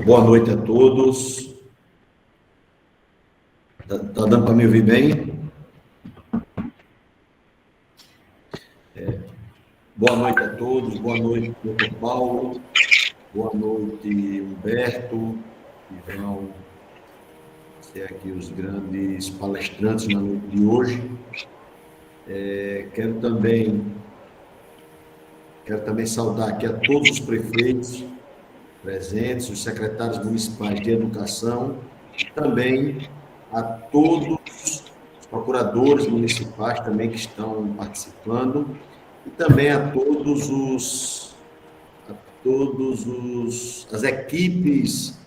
Boa noite a todos. Tá dando para me ouvir bem? Boa noite a todos. Boa noite, doutor Paulo. Boa noite, Humberto, que vão ser aqui os grandes palestrantes na noite de hoje. Quero também saudar aqui a todos os prefeitos presentes, os secretários municipais de educação, e também a todos os procuradores municipais também que estão participando, e também a as equipes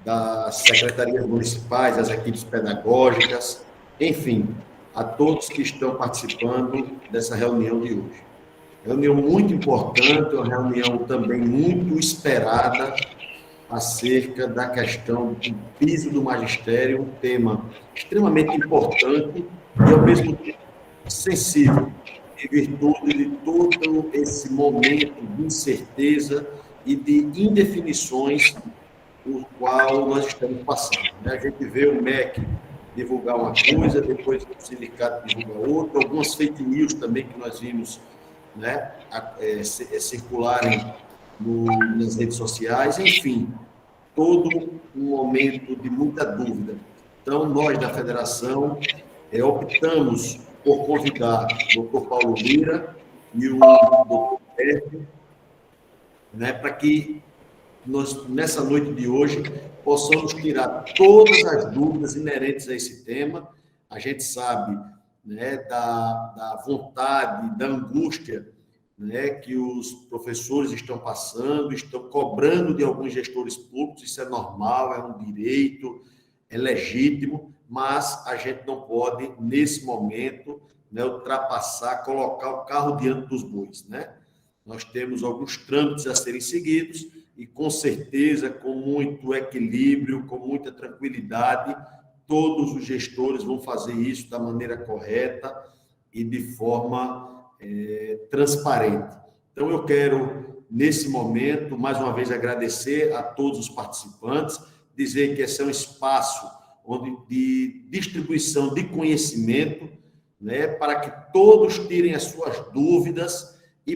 das secretarias municipais, as equipes pedagógicas, enfim, a todos que estão participando dessa reunião de hoje. Reunião muito importante, uma reunião também muito esperada acerca da questão do piso do magistério, um tema extremamente importante e, ao mesmo tempo, sensível, em virtude de todo esse momento de incerteza e de indefinições por qual nós estamos passando. A gente vê o MEC divulgar uma coisa, depois o sindicato divulga outra, algumas fake news também que nós vimos, né, circularem nas redes sociais, enfim, todo um momento de muita dúvida. Então, nós da federação optamos por convidar o doutor Paulo Lira e o doutor Humberto, né, para que nós, nessa noite de hoje, possamos tirar todas as dúvidas inerentes a esse tema. A gente sabe, né, da vontade, da angústia, né, que os professores estão passando, estão cobrando de alguns gestores públicos, isso é normal, é um direito, é legítimo, mas a gente não pode, nesse momento, né, ultrapassar, colocar o carro diante dos bois, né? Nós temos alguns trâmites a serem seguidos e, com certeza, com muito equilíbrio, com muita tranquilidade, todos os gestores vão fazer isso da maneira correta e de forma transparente. Então, eu quero, nesse momento, mais uma vez agradecer a todos os participantes, dizer que esse é um espaço de distribuição de conhecimento, né, para que todos tirem as suas dúvidas e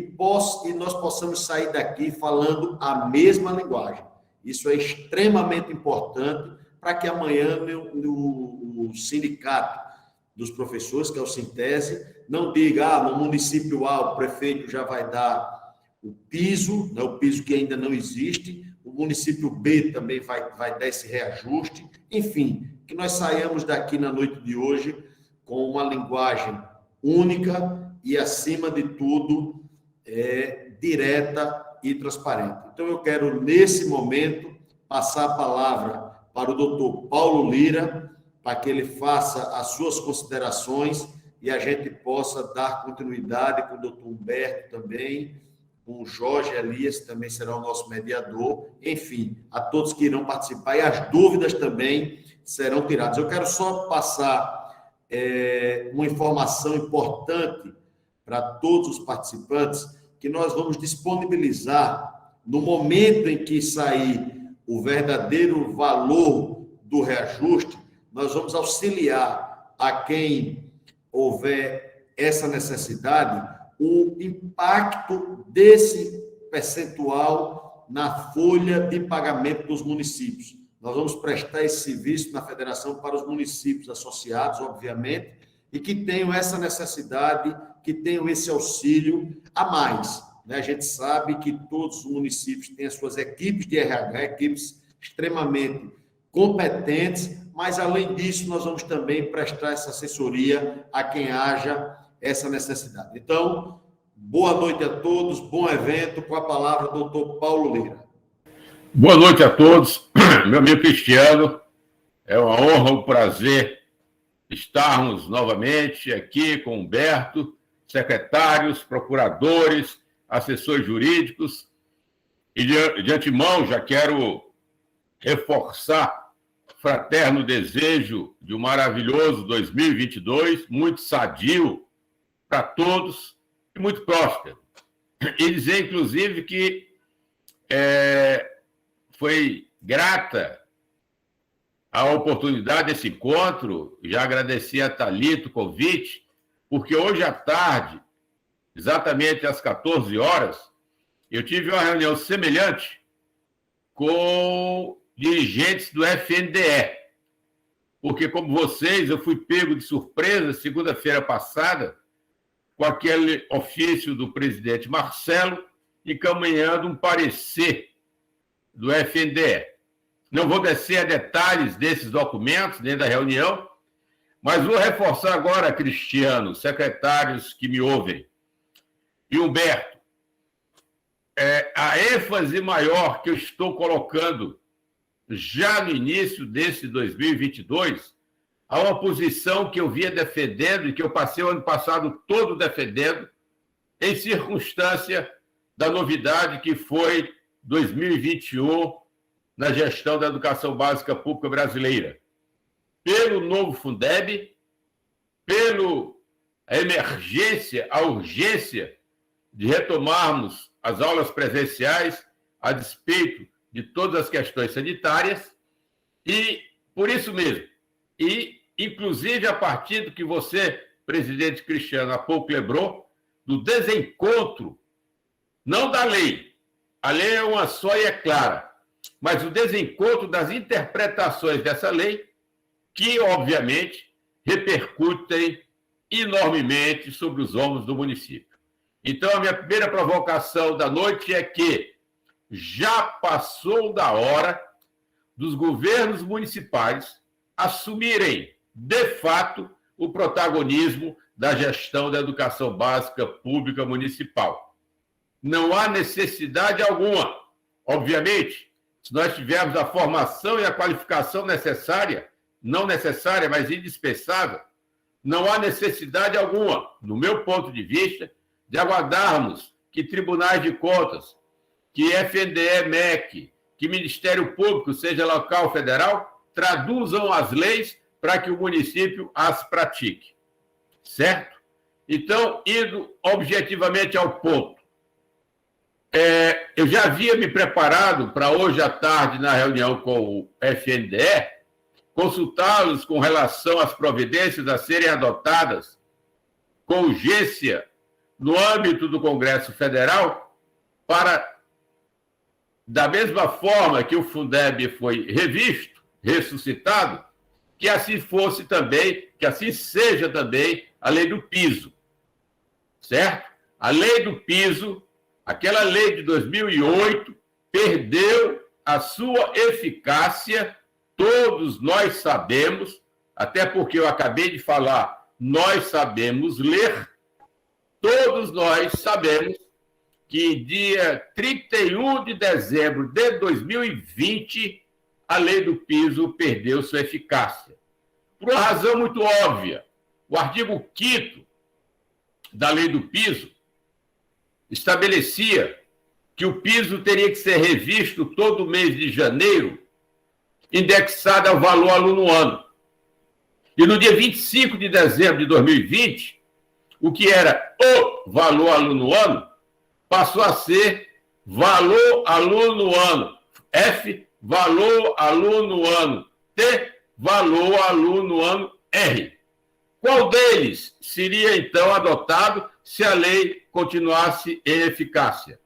nós possamos sair daqui falando a mesma linguagem. Isso é extremamente importante para que amanhã o sindicato dos professores, que é o Sintese, não diga, no município A o prefeito já vai dar o piso, né, o piso que ainda não existe, o município B também vai dar esse reajuste, enfim, que nós saiamos daqui na noite de hoje com uma linguagem única e, acima de tudo, direta e transparente. Então, eu quero, nesse momento, passar a palavra para o doutor Paulo Lira, para que ele faça as suas considerações e a gente possa dar continuidade com o doutor Humberto também, com o Jorge Elias, que também será o nosso mediador, enfim, a todos que irão participar, e as dúvidas também serão tiradas. Eu quero só passar uma informação importante para todos os participantes, que nós vamos disponibilizar, no momento em que sair o verdadeiro valor do reajuste, nós vamos auxiliar a quem houver essa necessidade, o impacto desse percentual na folha de pagamento dos municípios. Nós vamos prestar esse serviço na federação para os municípios associados, obviamente, e que tenham essa necessidade, que tenham esse auxílio a mais, né? A gente sabe que todos os municípios têm as suas equipes de RH, equipes extremamente competentes, mas, além disso, nós vamos também prestar essa assessoria a quem haja essa necessidade. Então, boa noite a todos, bom evento, com a palavra, doutor Paulo Lira. Boa noite a todos, meu amigo Cristiano, é uma honra, um prazer estarmos novamente aqui com Humberto, secretários, procuradores, assessores jurídicos, e de antemão já quero reforçar fraterno desejo de um maravilhoso 2022, muito sadio para todos e muito próspero. E dizer, inclusive, que foi grata a oportunidade desse encontro. Já agradeci a Thalita o convite, porque hoje à tarde, exatamente às 14 horas, eu tive uma reunião semelhante com dirigentes do FNDE, porque, como vocês, eu fui pego de surpresa segunda-feira passada com aquele ofício do presidente Marcelo encaminhando um parecer do FNDE. Não vou descer a detalhes desses documentos dentro da reunião, mas vou reforçar agora, Cristiano, secretários que me ouvem, e Humberto, a ênfase maior que eu estou colocando já no início desse 2022, a uma posição que eu vinha defendendo e que eu passei o ano passado todo defendendo, em circunstância da novidade que foi 2021 na gestão da educação básica pública brasileira. Pelo novo Fundeb, pela emergência, a urgência de retomarmos as aulas presenciais, a despeito de todas as questões sanitárias, e por isso mesmo, e inclusive a partir do que você, presidente Cristiano, há pouco lembrou, do desencontro, não da lei, a lei é uma só e é clara, mas o desencontro das interpretações dessa lei, que, obviamente, repercutem enormemente sobre os ombros do município. Então, a minha primeira provocação da noite é que já passou da hora dos governos municipais assumirem, de fato, o protagonismo da gestão da educação básica pública municipal. Não há necessidade alguma, obviamente, se nós tivermos a formação e a qualificação necessária, não necessária, mas indispensável, não há necessidade alguma, no meu ponto de vista, de aguardarmos que tribunais de contas, que FNDE, MEC, que Ministério Público, seja local ou federal, traduzam as leis para que o município as pratique. Certo? Então, indo objetivamente ao ponto, eu já havia me preparado para hoje à tarde, na reunião com o FNDE, consultá-los com relação às providências a serem adotadas com urgência no âmbito do Congresso Federal para, da mesma forma que o Fundeb foi revisto, ressuscitado, que assim fosse também, que assim seja também a lei do piso, certo? A lei do piso, aquela lei de 2008, perdeu a sua eficácia, todos nós sabemos, até porque eu acabei de falar, nós sabemos ler, todos nós sabemos que dia 31 de dezembro de 2020, a lei do piso perdeu sua eficácia. Por uma razão muito óbvia. O artigo 5º da lei do piso estabelecia que o piso teria que ser revisto todo mês de janeiro, indexado ao valor aluno-ano. E no dia 25 de dezembro de 2020, o que era o valor aluno-ano passou a ser valor aluno-ano. F, valor aluno-ano. T, valor aluno-ano R. Qual deles seria, então, adotado se a lei continuasse em eficácia?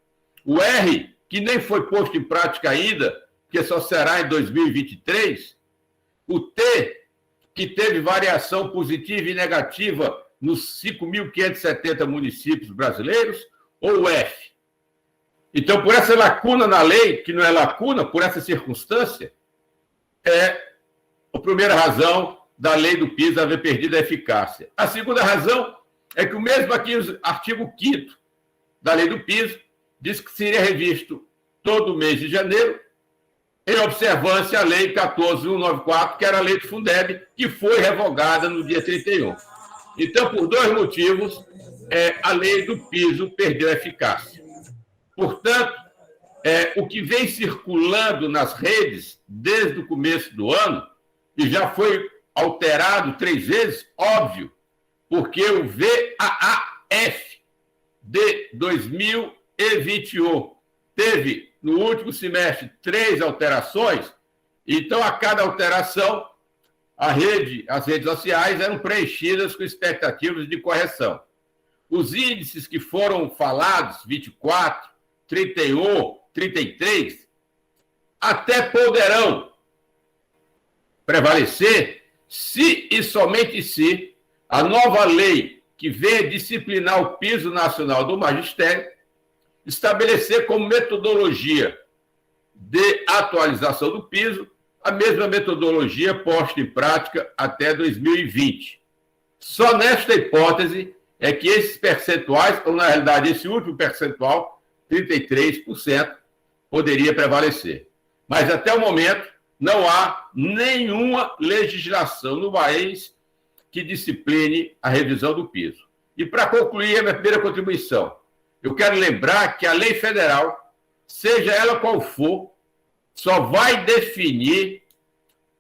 O R, que nem foi posto em prática ainda, que só será em 2023. O T, que teve variação positiva e negativa nos 5.570 municípios brasileiros, ou o F? Então, por essa lacuna na lei, que não é lacuna, por essa circunstância, é a primeira razão da lei do piso haver perdido a eficácia. A segunda razão é que o mesmo aqui, o artigo 5º da lei do piso, diz que seria revisto todo mês de janeiro, em observância à lei 14.194, que era a lei do Fundeb, que foi revogada no dia 31. Então, por dois motivos, a lei do piso perdeu a eficácia. Portanto, o que vem circulando nas redes desde o começo do ano, e já foi alterado 3 vezes, óbvio, porque o VAAF de 2021 teve no último semestre, 3 alterações. Então, a cada alteração, as redes sociais eram preenchidas com expectativas de correção. Os índices que foram falados, 24, 31, 33, até poderão prevalecer se e somente se a nova lei que vem disciplinar o piso nacional do magistério estabelecer como metodologia de atualização do piso a mesma metodologia posta em prática até 2020. Só nesta hipótese é que esses percentuais, ou na realidade esse último percentual, 33%, poderia prevalecer. Mas até o momento não há nenhuma legislação no país que discipline a revisão do piso. E para concluir a minha primeira contribuição, eu quero lembrar que a lei federal, seja ela qual for, só vai definir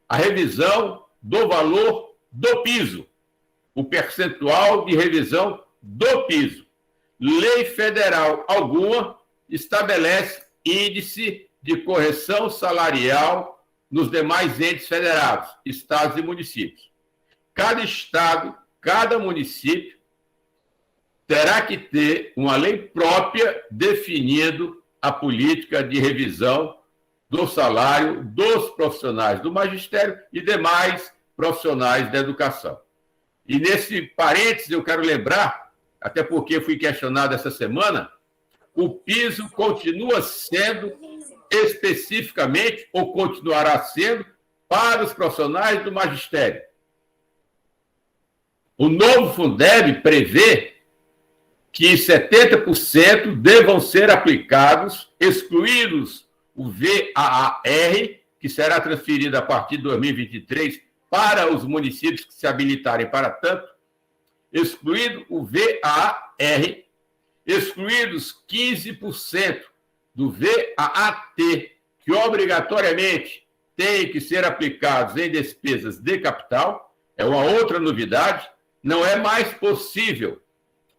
a revisão do valor do piso, o percentual de revisão do piso. Lei federal alguma estabelece índice de correção salarial nos demais entes federados, estados e municípios. Cada estado, cada município terá que ter uma lei própria definindo a política de revisão do salário dos profissionais do magistério e demais profissionais da educação. E nesse parênteses eu quero lembrar, até porque fui questionado essa semana, o piso continua sendo especificamente, ou continuará sendo, para os profissionais do magistério. O novo Fundeb prevê que 70% devam ser aplicados, excluídos o VAR, que será transferido a partir de 2023 para os municípios que se habilitarem para tanto, excluído o VAR, excluídos 15% do VAT, que obrigatoriamente tem que ser aplicados em despesas de capital, é uma outra novidade, não é mais possível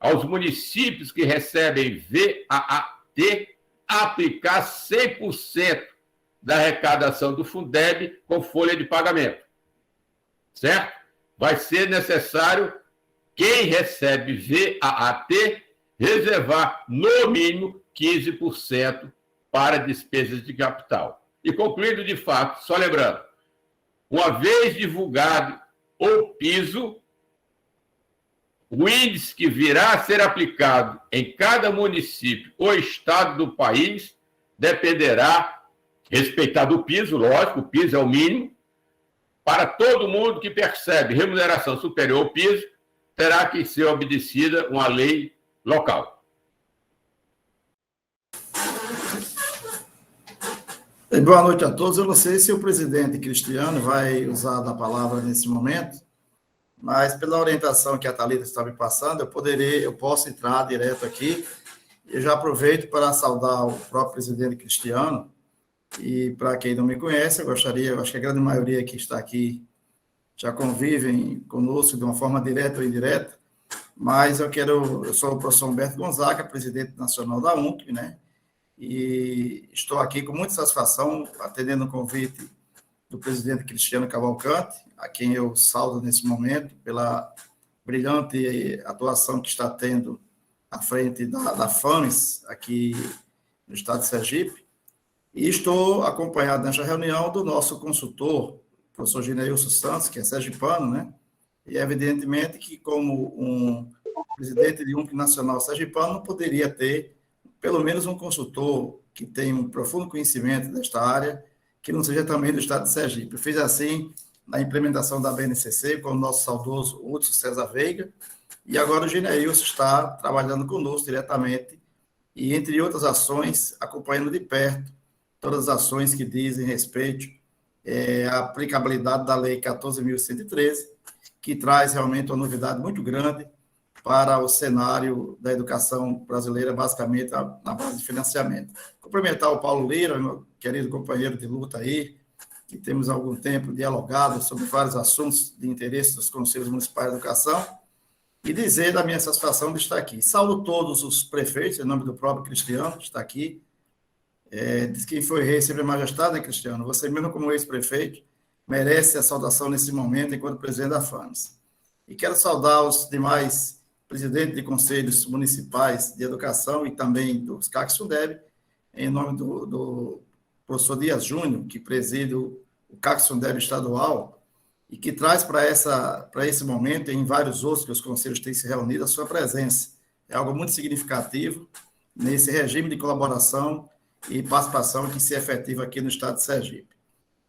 aos municípios que recebem VAT aplicar 100% da arrecadação do Fundeb com folha de pagamento. Certo? Vai ser necessário quem recebe VAT reservar, no mínimo, 15% para despesas de capital. E concluindo de fato, só lembrando, uma vez divulgado o piso, o índice que virá a ser aplicado em cada município ou estado do país dependerá, respeitado o piso, lógico, o piso é o mínimo, para todo mundo que percebe remuneração superior ao piso, terá que ser obedecida uma lei local. Boa noite a todos. Eu não sei se o presidente Cristiano vai usar da palavra nesse momento, mas pela orientação que a Thalita está me passando, eu posso entrar direto aqui. Eu já aproveito para saudar o próprio presidente Cristiano, e para quem não me conhece, eu acho que a grande maioria que está aqui já convivem conosco de uma forma direta ou indireta, mas eu sou o professor Humberto Gonzaga, presidente nacional da UNCB, né? E estou aqui com muita satisfação, atendendo o convite do presidente Cristiano Cavalcante, a quem eu saúdo nesse momento pela brilhante atuação que está tendo à frente da FAMES, aqui no estado de Sergipe, e estou acompanhado nesta reunião do nosso consultor, professor Gineilson Santos, que é sergipano, né? E evidentemente que, como um presidente de UNCB nacional sergipano, não poderia ter pelo menos um consultor que tem um profundo conhecimento desta área, que não seja também do estado de Sergipe. Eu fiz assim na implementação da BNCC com o nosso saudoso Hudson César Veiga, e agora o Gineilson está trabalhando conosco diretamente, e entre outras ações, acompanhando de perto todas as ações que dizem respeito à aplicabilidade da Lei 14.113, que traz realmente uma novidade muito grande para o cenário da educação brasileira, basicamente na base de financiamento. Cumprimentar o Paulo Lira, meu querido companheiro de luta aí, que temos há algum tempo dialogado sobre vários assuntos de interesse dos Conselhos Municipais de Educação, e dizer da minha satisfação de estar aqui. Saúdo todos os prefeitos, em nome do próprio Cristiano, que está aqui, Diz que quem foi rei sempre é majestade, né, Cristiano? Você mesmo como ex-prefeito merece a saudação nesse momento enquanto presidente da FAMES. E quero saudar os demais presidentes de conselhos municipais de educação e também dos CACs Fundeb, em nome do professor Dias Júnior, que preside o CACs Fundeb estadual e que traz para esse momento, e em vários outros que os conselhos têm se reunido, a sua presença. É algo muito significativo nesse regime de colaboração e participação que se efetiva aqui no estado de Sergipe.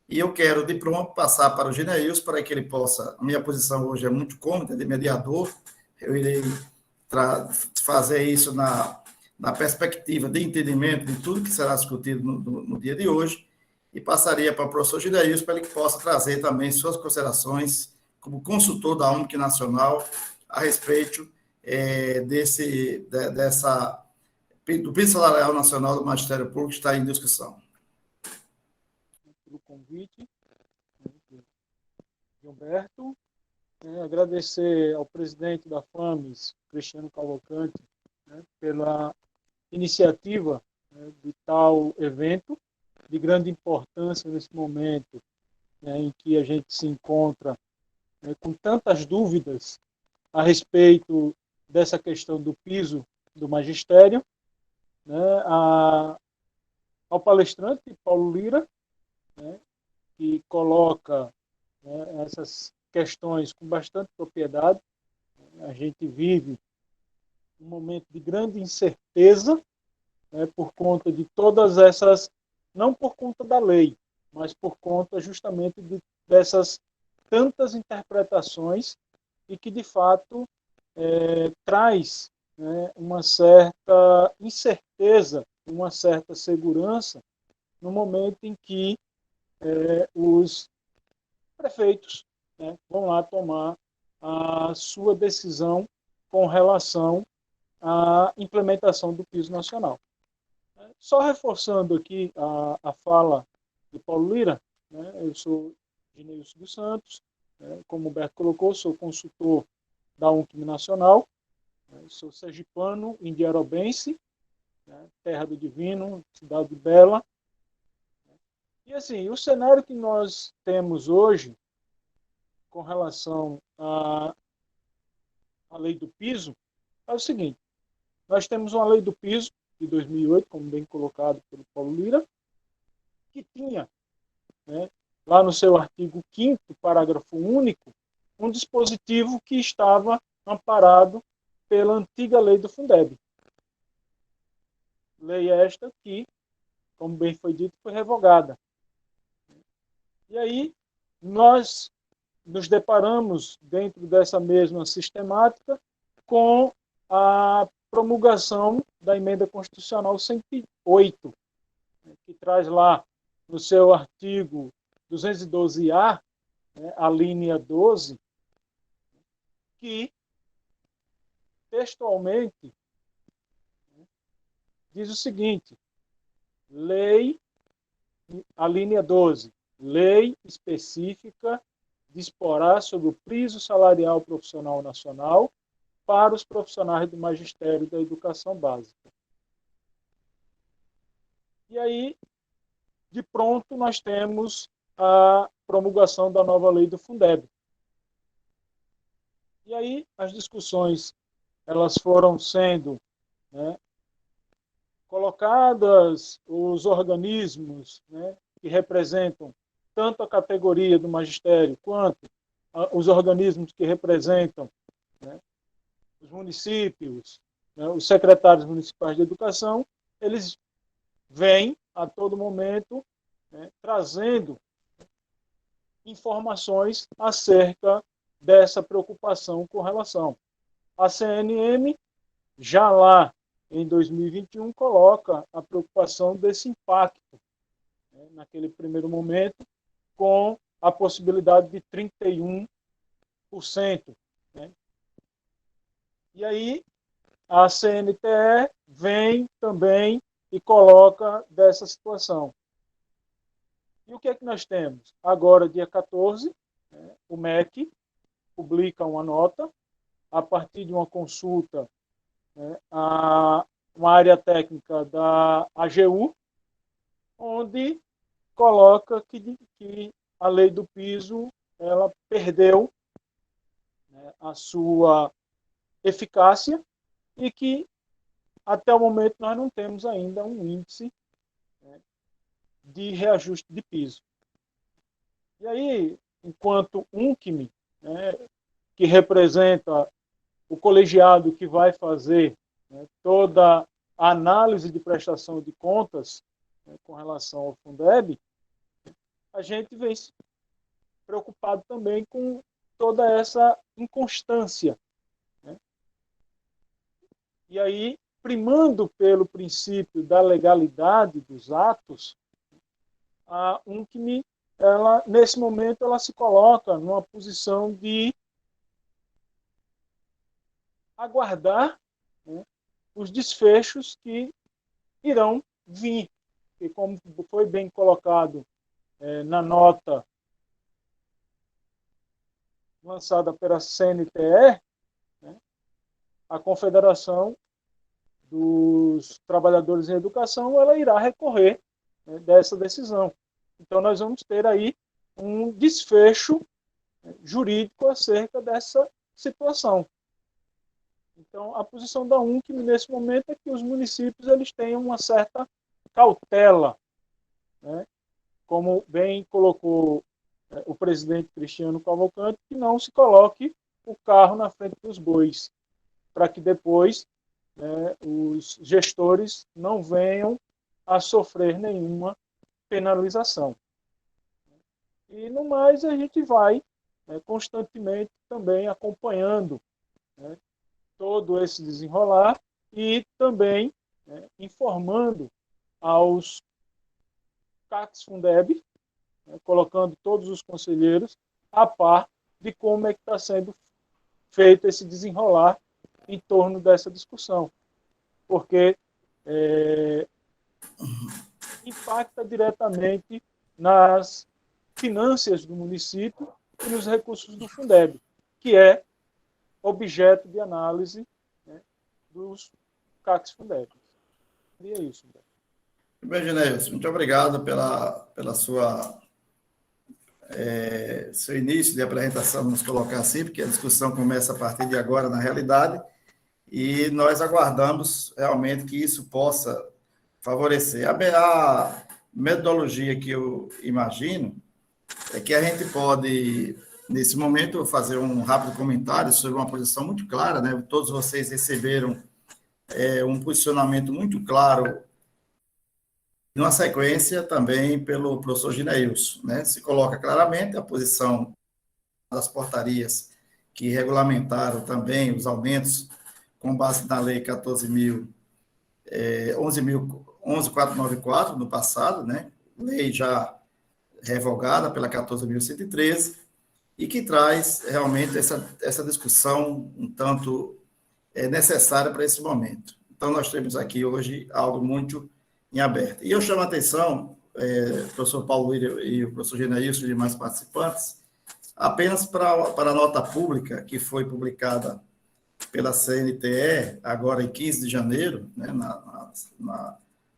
E eu quero, de pronto, passar para o Gineilson para que ele possa... A minha posição hoje é muito cômoda, de mediador. Eu irei fazer isso na perspectiva de entendimento de tudo que será discutido no dia de hoje e passaria para o professor Gineilson para ele que possa trazer também suas considerações como consultor da OMC Nacional a respeito do piso salarial nacional do Magistério Público que está em discussão. Pelo convite, Gilberto, agradecer ao presidente da FAMES, Cristiano Cavalcante, pela iniciativa de tal evento, de grande importância nesse momento em que a gente se encontra com tantas dúvidas a respeito dessa questão do piso do magistério, ao palestrante Paulo Lira, que coloca essas questões com bastante propriedade. A gente vive um momento de grande incerteza por conta de todas essas, não por conta da lei, mas por conta justamente dessas tantas interpretações e que, de fato, traz uma certa incerteza, uma certa segurança no momento em que os prefeitos vão lá tomar a sua decisão com relação à implementação do piso nacional. Só reforçando aqui a fala de Paulo Lira, eu sou Gineilson dos Santos, como o Humberto colocou, sou consultor da UNCM Nacional, sou sergipano, indiarobense, terra do divino, cidade bela. E assim, o cenário que nós temos hoje com relação à lei do piso é o seguinte: nós temos uma lei do piso de 2008, como bem colocado pelo Paulo Lira, que tinha, lá no seu artigo 5º, parágrafo único, um dispositivo que estava amparado pela antiga lei do Fundeb. Lei esta que, como bem foi dito, foi revogada. E aí, nós nos deparamos, dentro dessa mesma sistemática, com a promulgação da Emenda Constitucional 108, que traz lá, no seu artigo 212-A, a linha 12, que, textualmente, diz o seguinte: lei, a linha 12, lei específica disporá sobre o piso salarial profissional nacional para os profissionais do magistério da educação básica. E aí, de pronto, nós temos a promulgação da nova lei do Fundeb. E aí, as discussões elas foram sendo colocadas, os organismos que representam tanto a categoria do magistério quanto os organismos que representam os municípios, os secretários municipais de educação, eles vêm a todo momento trazendo informações acerca dessa preocupação com relação. A CNM, já lá em 2021, coloca a preocupação desse impacto, naquele primeiro momento, com a possibilidade de 31%. E aí, a CNTE vem também e coloca dessa situação. E o que é que nós temos? Agora, dia 14, o MEC publica uma nota, a partir de uma consulta a uma área técnica da AGU, onde coloca que a lei do piso ela perdeu, né, a sua eficácia e que até o momento nós não temos ainda um índice, né, de reajuste de piso. E aí, enquanto UNCM, né, que representa o colegiado que vai fazer, né, toda a análise de prestação de contas, né, com relação ao Fundeb, a gente vem preocupado também com toda essa inconstância, né? E aí, primando pelo princípio da legalidade dos atos, a UNCM, ela, nesse momento, ela se coloca numa posição de aguardar, né, os desfechos que irão vir. E como foi bem colocado na nota lançada pela CNTE, né, a Confederação dos Trabalhadores em Educação ela irá recorrer, né, dessa decisão. Então, nós vamos ter aí um desfecho, né, jurídico acerca dessa situação. Então, a posição da UNCM nesse momento é que os municípios eles tenham uma certa cautela, né? Como bem colocou o presidente Cristiano Cavalcante, que não se coloque o carro na frente dos bois, para que depois, né, os gestores não venham a sofrer nenhuma penalização. E, no mais, a gente vai, né, constantemente também acompanhando, né, todo esse desenrolar e também, né, informando aos CACs Fundeb, né, colocando todos os conselheiros a par de como é que está sendo feito esse desenrolar em torno dessa discussão, porque impacta diretamente nas finanças do município e nos recursos do Fundeb, que é objeto de análise, né, dos CACs Fundeb. E é isso, Humberto. Bem, Gineilson, muito obrigado pela sua seu início de apresentação, vamos colocar assim, porque a discussão começa a partir de agora, na realidade, e nós aguardamos realmente que isso possa favorecer. A metodologia que eu imagino é que a gente pode, nesse momento, fazer um rápido comentário sobre uma posição muito clara, né? Todos vocês receberam um posicionamento muito claro, numa sequência também pelo professor Gineilson, né? Se coloca claramente a posição das portarias que regulamentaram também os aumentos com base na lei 11.494 no passado, né? Lei já revogada pela 14.113, e que traz realmente essa discussão um tanto necessária para esse momento. Então, nós temos aqui hoje algo muito em aberto. E eu chamo a atenção, professor Paulo Lira e o professor Gineilson e demais participantes, apenas para a nota pública que foi publicada pela CNTE, agora em 15 de janeiro, né,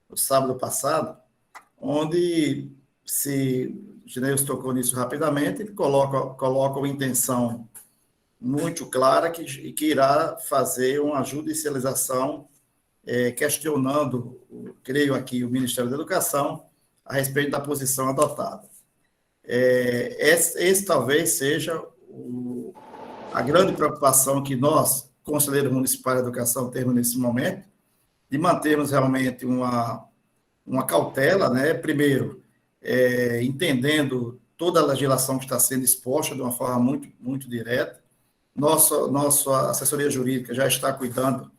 no sábado passado, onde o Gineilson tocou nisso rapidamente, ele coloca uma intenção muito clara que irá fazer uma judicialização questionando, creio aqui, o Ministério da Educação a respeito da posição adotada. Esse talvez seja a grande preocupação que nós, conselheiros municipais de educação, temos nesse momento, de mantermos realmente uma cautela, né? Primeiro, entendendo toda a legislação que está sendo exposta de uma forma muito, muito direta. Nossa assessoria jurídica já está cuidando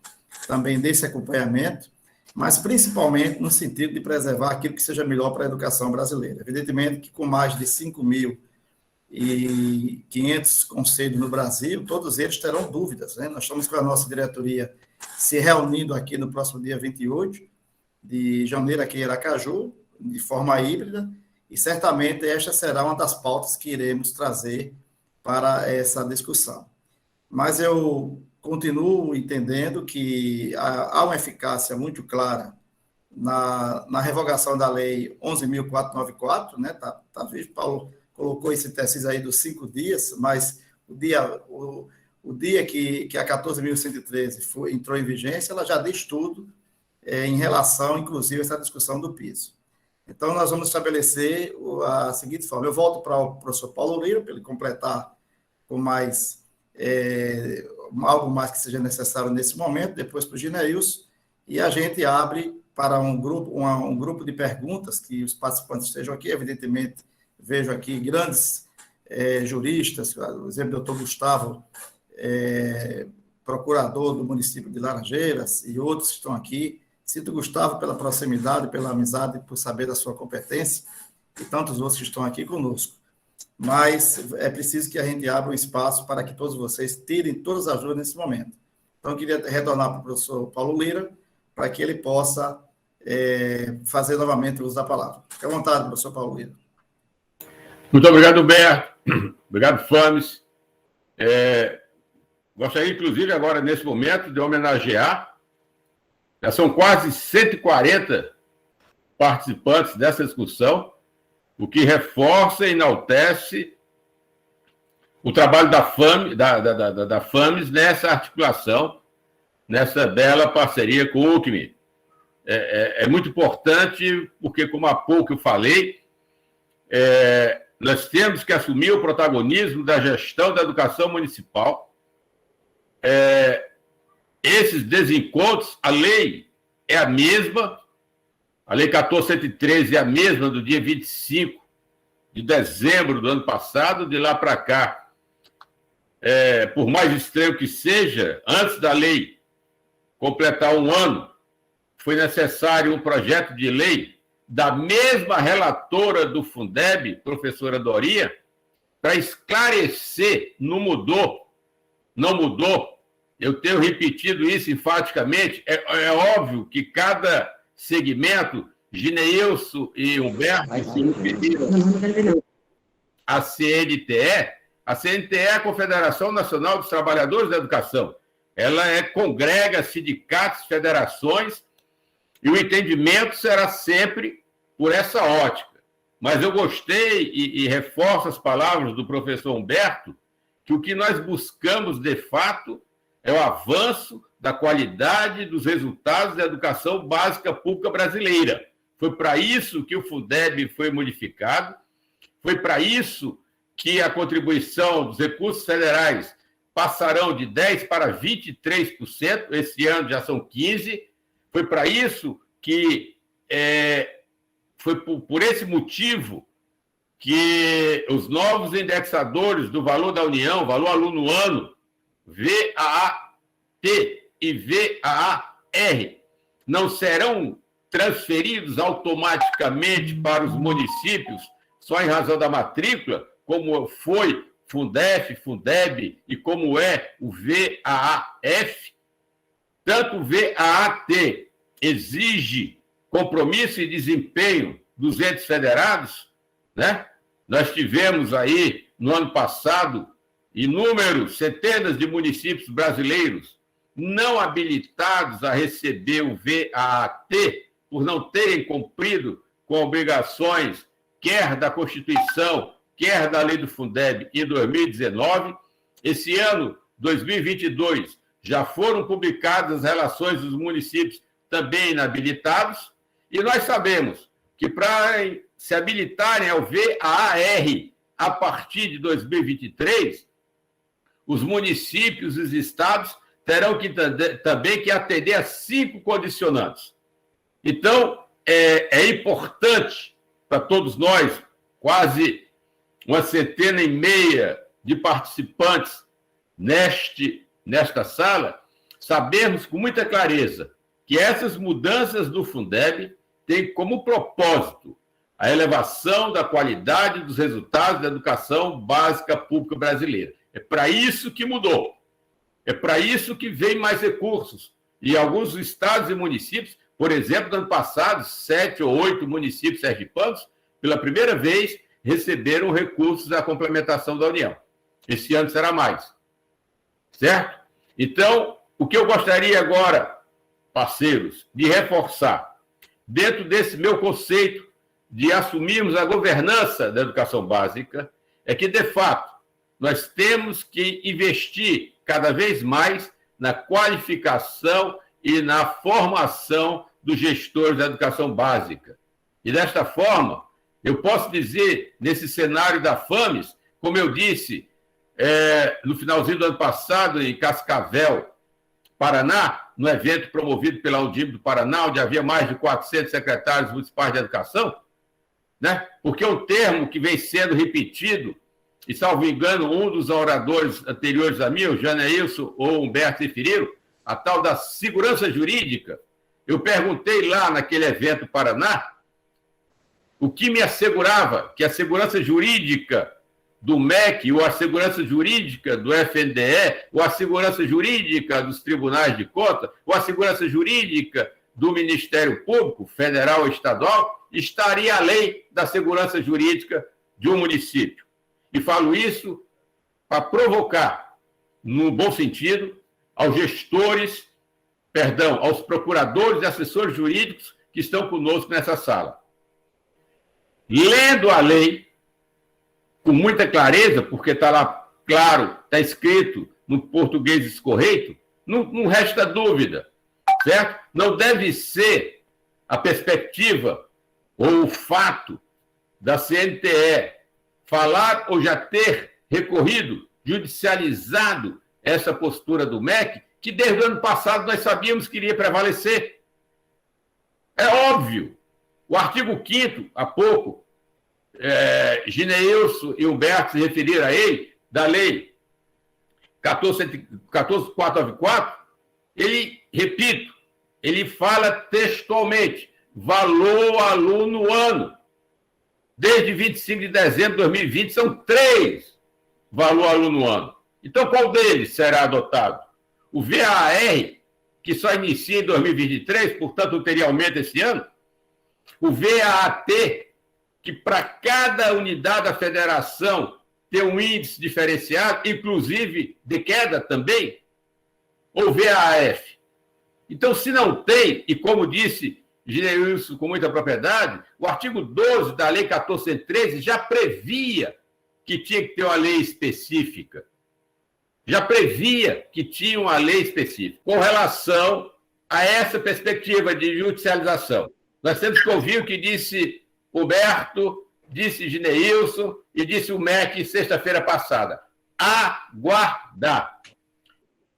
também desse acompanhamento, mas principalmente no sentido de preservar aquilo que seja melhor para a educação brasileira. Evidentemente que com mais de 5.500 conselhos no Brasil, todos eles terão dúvidas, né? Nós estamos com a nossa diretoria se reunindo aqui no próximo dia 28 de janeiro aqui em Aracaju, de forma híbrida, e certamente esta será uma das pautas que iremos trazer para essa discussão. Mas eu continuo entendendo que há uma eficácia muito clara na revogação da lei 11.494, né? Tá visto, Paulo colocou esse tecido aí dos 5 dias, mas o dia que a 14.113 entrou em vigência, ela já diz tudo em relação, inclusive, a essa discussão do piso. Então, nós vamos estabelecer a seguinte forma. Eu volto para o professor Paulo Lira, para ele completar com mais algo mais que seja necessário nesse momento, depois para o Gineilson, e a gente abre para um grupo de perguntas, que os participantes estejam aqui. Evidentemente, vejo aqui grandes juristas, por exemplo, o doutor Gustavo, procurador do município de Laranjeiras, e outros que estão aqui. Cito Gustavo pela proximidade, pela amizade, por saber da sua competência, e tantos outros que estão aqui conosco. Mas é preciso que a gente abra um espaço para que todos vocês tirem todas as dúvidas nesse momento. Então, eu queria retornar para o professor Paulo Lira, para que ele possa fazer novamente o uso da palavra. Fique à vontade, professor Paulo Lira. Muito obrigado, Humberto. Obrigado, Fames. Gostaria, inclusive, agora, nesse momento, de homenagear. Já são quase 140 participantes dessa discussão, o que reforça e enaltece o trabalho da FAMES nessa articulação, nessa bela parceria com o UCME. É muito importante, porque, como há pouco eu falei, nós temos que assumir o protagonismo da gestão da educação municipal. Esses desencontros, a lei é a mesma, a lei 14.113 é a mesma do dia 25 de dezembro do ano passado, de lá para cá, por mais estranho que seja, antes da lei completar um ano, foi necessário um projeto de lei da mesma relatora do Fundeb, professora Doria, para esclarecer, não mudou. Eu tenho repetido isso enfaticamente. É óbvio que cada segmento, Gineilson e Humberto, se referiram à CNTE. A CNTE é a Confederação Nacional dos Trabalhadores da Educação. Ela congrega sindicatos, federações, e o entendimento será sempre por essa ótica. Mas eu gostei e reforço as palavras do professor Humberto, que o que nós buscamos, de fato, é o avanço da qualidade dos resultados da educação básica pública brasileira. Foi para isso que o Fundeb foi modificado, foi para isso que a contribuição dos recursos federais passarão de 10% para 23%, esse ano já são 15%, foi para isso que, foi por esse motivo que os novos indexadores do valor da União, valor aluno ano, VAAT e VAAR, não serão transferidos automaticamente para os municípios só em razão da matrícula, como foi Fundef, Fundeb e como é o VAAF. Tanto o VAAT exige compromisso e desempenho dos entes federados, né? Nós tivemos aí, no ano passado, centenas de municípios brasileiros não habilitados a receber o VAAT por não terem cumprido com obrigações, quer da Constituição, quer da lei do Fundeb, em 2019. Esse ano, 2022, já foram publicadas as relações dos municípios também inabilitados, e nós sabemos que para se habilitarem ao VAR a partir de 2023, os municípios e os estados terão que também que atender a 5 condicionantes. Então, é importante para todos nós, quase 150 de participantes nesta sala, sabermos com muita clareza que essas mudanças do Fundeb têm como propósito a elevação da qualidade dos resultados da educação básica pública brasileira. É para isso que mudou. É para isso que vem mais recursos. E alguns estados e municípios, por exemplo, no ano passado, 7 ou 8 municípios sergipanos, pela primeira vez, receberam recursos da complementação da União. Esse ano será mais. Certo? Então, o que eu gostaria agora, parceiros, de reforçar, dentro desse meu conceito de assumirmos a governança da educação básica, é que, de fato, nós temos que investir cada vez mais na qualificação e na formação dos gestores da educação básica. E, desta forma, eu posso dizer, nesse cenário da FAMES, como eu disse no finalzinho do ano passado, em Cascavel, Paraná, no evento promovido pela Undib do Paraná, onde havia mais de 400 secretários municipais de educação, né? Porque um termo que vem sendo repetido, e, salvo engano, um dos oradores anteriores a mim, o Janeilson ou Humberto referiram, a tal da segurança jurídica. Eu perguntei lá naquele evento Paraná o que me assegurava que a segurança jurídica do MEC, ou a segurança jurídica do FNDE, ou a segurança jurídica dos tribunais de contas, ou a segurança jurídica do Ministério Público, federal ou estadual, estaria além da segurança jurídica de um município. E falo isso para provocar, no bom sentido, aos gestores, aos procuradores e assessores jurídicos que estão conosco nessa sala. Lendo a lei com muita clareza, porque está lá, claro, está escrito no português escorreito, não resta dúvida, certo? Não deve ser a perspectiva ou o fato da CNTE falar ou já ter recorrido, judicializado essa postura do MEC, que desde o ano passado nós sabíamos que iria prevalecer. É óbvio. O artigo 5º, há pouco, Gineilson e Humberto se referiram a ele, da lei 14.494, ele, repito, ele fala textualmente, valor aluno ano. Desde 25 de dezembro de 2020, são 3 valor aluno ano. Então, qual deles será adotado? O VAR, que só inicia em 2023, portanto, não teria aumento esse ano. O VAT, que para cada unidade da federação tem um índice diferenciado, inclusive de queda também. Ou VAF. Então, se não tem, e como disse Gineilson com muita propriedade, o artigo 12 da Lei 1413 já previa que tinha que ter uma lei específica. Já previa que tinha uma lei específica. Com relação a essa perspectiva de judicialização, nós temos que ouvir o que disse Humberto, disse Gineilson e disse o MEC sexta-feira passada. Aguardar.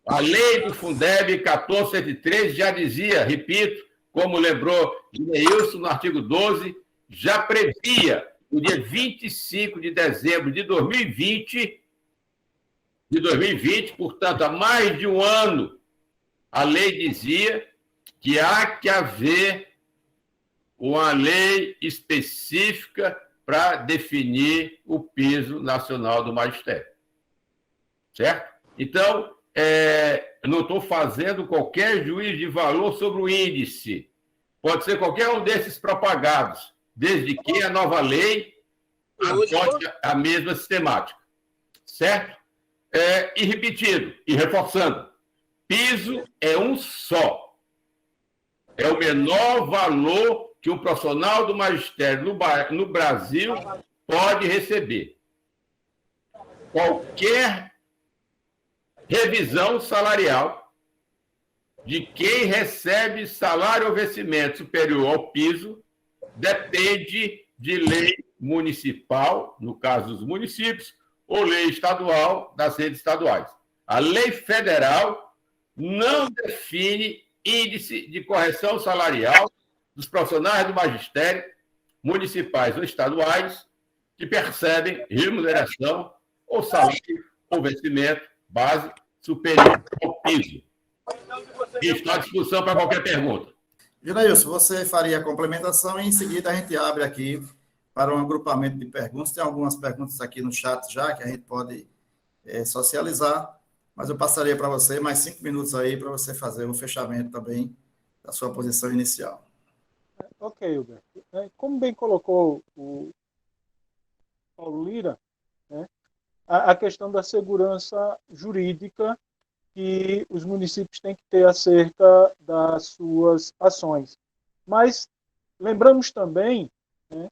A lei do Fundeb 1413 já dizia, repito, como lembrou Gineilson, no artigo 12, já previa, no dia 25 de dezembro de 2020, portanto, há mais de um ano, a lei dizia que há que haver uma lei específica para definir o piso nacional do magistério. Certo? Então, eu não estou fazendo qualquer juízo de valor sobre o índice. Pode ser qualquer um desses propagados, desde que a nova lei adote a mesma sistemática. Certo? E repetindo, e reforçando, piso é um só. É o menor valor que um profissional do magistério no Brasil pode receber. Qualquer revisão salarial de quem recebe salário ou vencimento superior ao piso depende de lei municipal, no caso dos municípios, ou lei estadual das redes estaduais. A lei federal não define índice de correção salarial dos profissionais do magistério, municipais ou estaduais, que percebem remuneração ou salário ou vencimento base superior ao piso. E estou à disposição para qualquer pergunta. Gineilson, você faria a complementação e em seguida a gente abre aqui para um agrupamento de perguntas. Tem algumas perguntas aqui no chat já que a gente pode socializar, mas eu passaria para você mais 5 minutos aí para você fazer o fechamento também da sua posição inicial. Ok, Huberto. Como bem colocou o Paulo Lira, né, a questão da segurança jurídica que os municípios têm que ter acerca das suas ações. Mas lembramos também, né,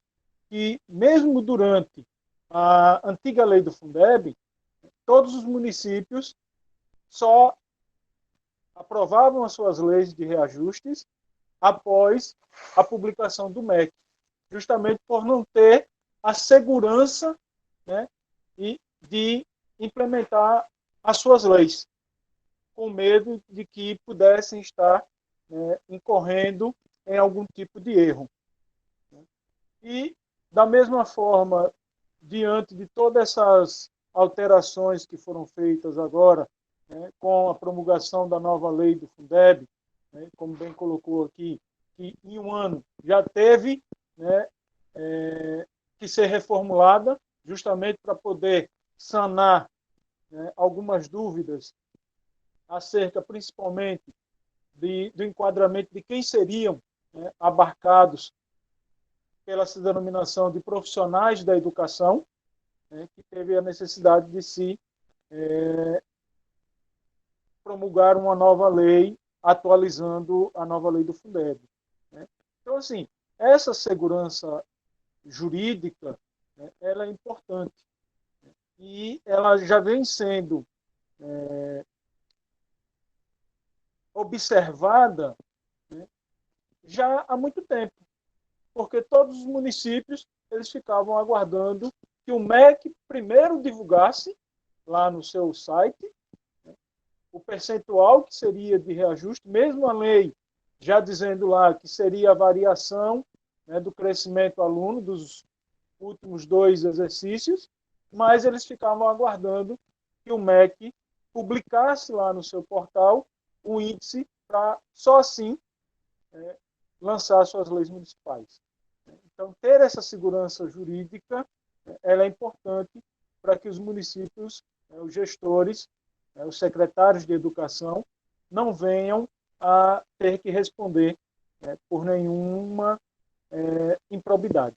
que mesmo durante a antiga lei do Fundeb, todos os municípios só aprovavam as suas leis de reajustes após a publicação do MEC, justamente por não ter a segurança, né, e de implementar as suas leis, com medo de que pudessem estar, né, incorrendo em algum tipo de erro. E, da mesma forma, diante de todas essas alterações que foram feitas agora, né, com a promulgação da nova lei do Fundeb, né, como bem colocou aqui, que em um ano já teve, né, que ser reformulada, justamente para poder sanar, né, algumas dúvidas acerca, principalmente, do enquadramento de quem seriam, né, abarcados pela denominação de profissionais da educação, né, que teve a necessidade de se promulgar uma nova lei, atualizando a nova lei do Fundeb, né? Então, assim, essa segurança jurídica, né, ela é importante, né, e ela já vem sendo observada, né, já há muito tempo, porque todos os municípios eles ficavam aguardando que o MEC primeiro divulgasse lá no seu site, né, o percentual que seria de reajuste, mesmo a lei já dizendo lá que seria a variação, né, do crescimento aluno dos últimos 2 exercícios, mas eles ficavam aguardando que o MEC publicasse lá no seu portal o índice para só assim lançar suas leis municipais. Então, ter essa segurança jurídica, ela é importante para que os municípios, os gestores, os secretários de educação, não venham a ter que responder por nenhuma improbidade.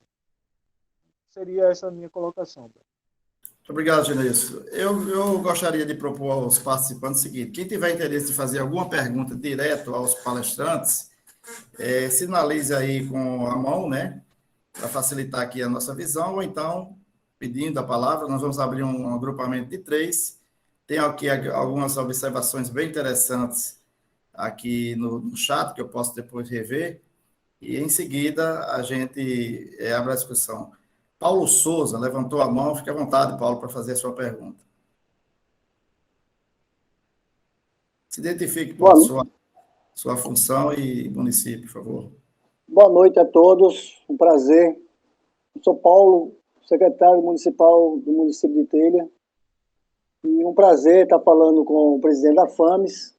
Seria essa a minha colocação. Muito obrigado, Genilson. Eu gostaria de propor aos participantes o seguinte: quem tiver interesse de fazer alguma pergunta direto aos palestrantes, sinalize aí com a mão, né, para facilitar aqui a nossa visão, ou então, pedindo a palavra, nós vamos abrir um agrupamento de 3. Tem aqui algumas observações bem interessantes aqui no chat, que eu posso depois rever, e em seguida a gente abre a discussão. Paulo Souza levantou a mão, fique à vontade, Paulo, para fazer a sua pergunta. Se identifique por sua função e município, por favor. Boa noite a todos, um prazer. Eu sou Paulo, secretário municipal do município de Telha, e um prazer estar falando com o presidente da FAMES,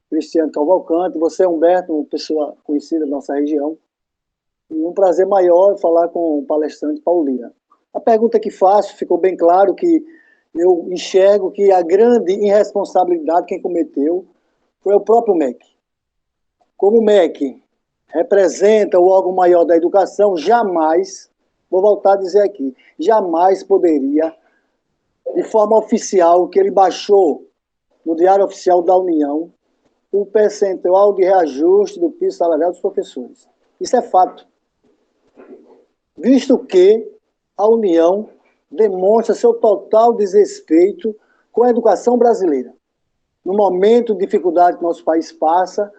Cristiano Cavalcante, você, Humberto, uma pessoa conhecida da nossa região, e um prazer maior falar com o palestrante Paulo Lira. A pergunta que faço, ficou bem claro que eu enxergo que a grande irresponsabilidade quem cometeu foi o próprio MEC. Como o MEC representa o órgão maior da educação, jamais, vou voltar a dizer aqui, jamais poderia, de forma oficial, que ele baixou no Diário Oficial da União o percentual de reajuste do piso salarial dos professores. Isso é fato. Visto que a União demonstra seu total desrespeito com a educação brasileira. No momento de dificuldade que nosso país passa,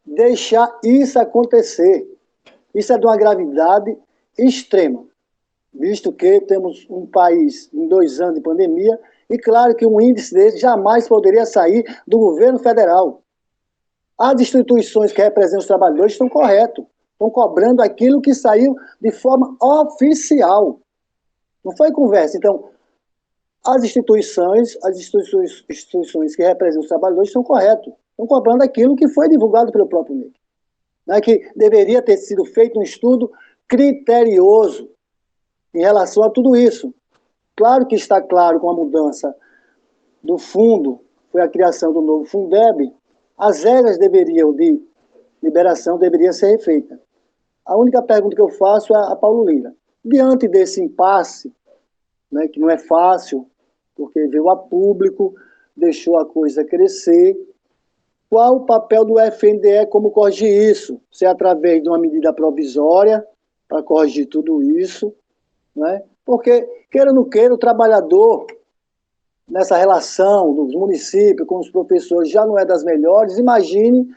deixar isso acontecer. Isso é de uma gravidade extrema, visto que temos um país em 2 anos de pandemia, e claro que um índice desse jamais poderia sair do governo federal. As instituições que representam os trabalhadores estão corretos, estão cobrando aquilo que saiu de forma oficial. Não foi conversa. Então, as instituições que representam os trabalhadores estão corretos, estão cobrando aquilo que foi divulgado pelo próprio MEC. Né, que deveria ter sido feito um estudo criterioso em relação a tudo isso. Claro que está claro com a mudança do fundo, foi a criação do novo Fundeb, as regras de liberação deveriam ser refeitas. A única pergunta que eu faço é a Paulo Lira. Diante desse impasse, né, que não é fácil, porque veio a público, deixou a coisa crescer, qual o papel do FNDE, como corrigir isso? Se é através de uma medida provisória, para corrigir tudo isso, né? Porque, queira ou não queira, o trabalhador, nessa relação dos municípios com os professores, já não é das melhores. Imagine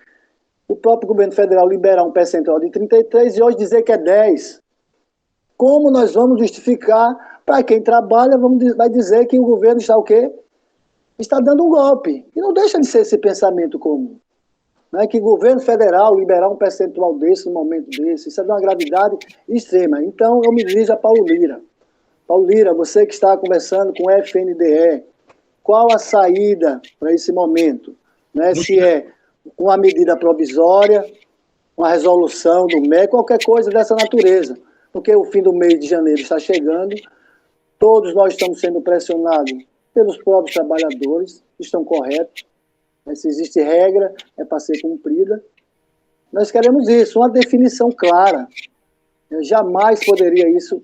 o próprio governo federal liberar um percentual de 33% e hoje dizer que é 10%. Como nós vamos justificar para quem trabalha, vai dizer que o governo está o quê? Está dando um golpe. E não deixa de ser esse pensamento comum. Né? Que o governo federal liberar um percentual desse, num momento desse, isso é de uma gravidade extrema. Então, eu me dirijo a Paulo Lira. Paulo Lira, você que está conversando com o FNDE, qual a saída para esse momento? Né? Se é uma medida provisória, uma resolução do MEC, qualquer coisa dessa natureza. Porque o fim do mês de janeiro está chegando, todos nós estamos sendo pressionados pelos próprios trabalhadores, estão corretos, mas se existe regra, é para ser cumprida. Nós queremos isso, uma definição clara. Eu jamais poderia isso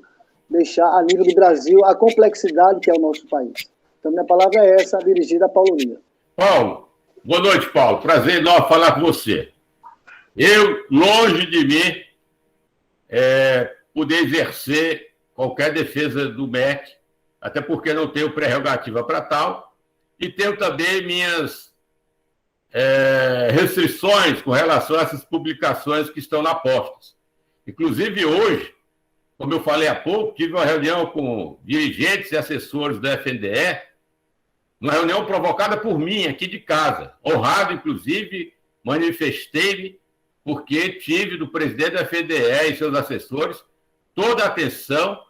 deixar a nível do Brasil a complexidade que é o nosso país. Então, minha palavra é essa, dirigida a Paulo Lira. Paulo, boa noite, Paulo. Prazer enorme falar com você. Eu, longe de mim, poder exercer qualquer defesa do MEC, até porque não tenho prerrogativa para tal, e tenho também minhas restrições com relação a essas publicações que estão lá postas. Inclusive, hoje, como eu falei há pouco, tive uma reunião com dirigentes e assessores do FNDE, uma reunião provocada por mim, aqui de casa. Honrado, inclusive, manifestei-me, porque tive do presidente da FNDE e seus assessores toda a atenção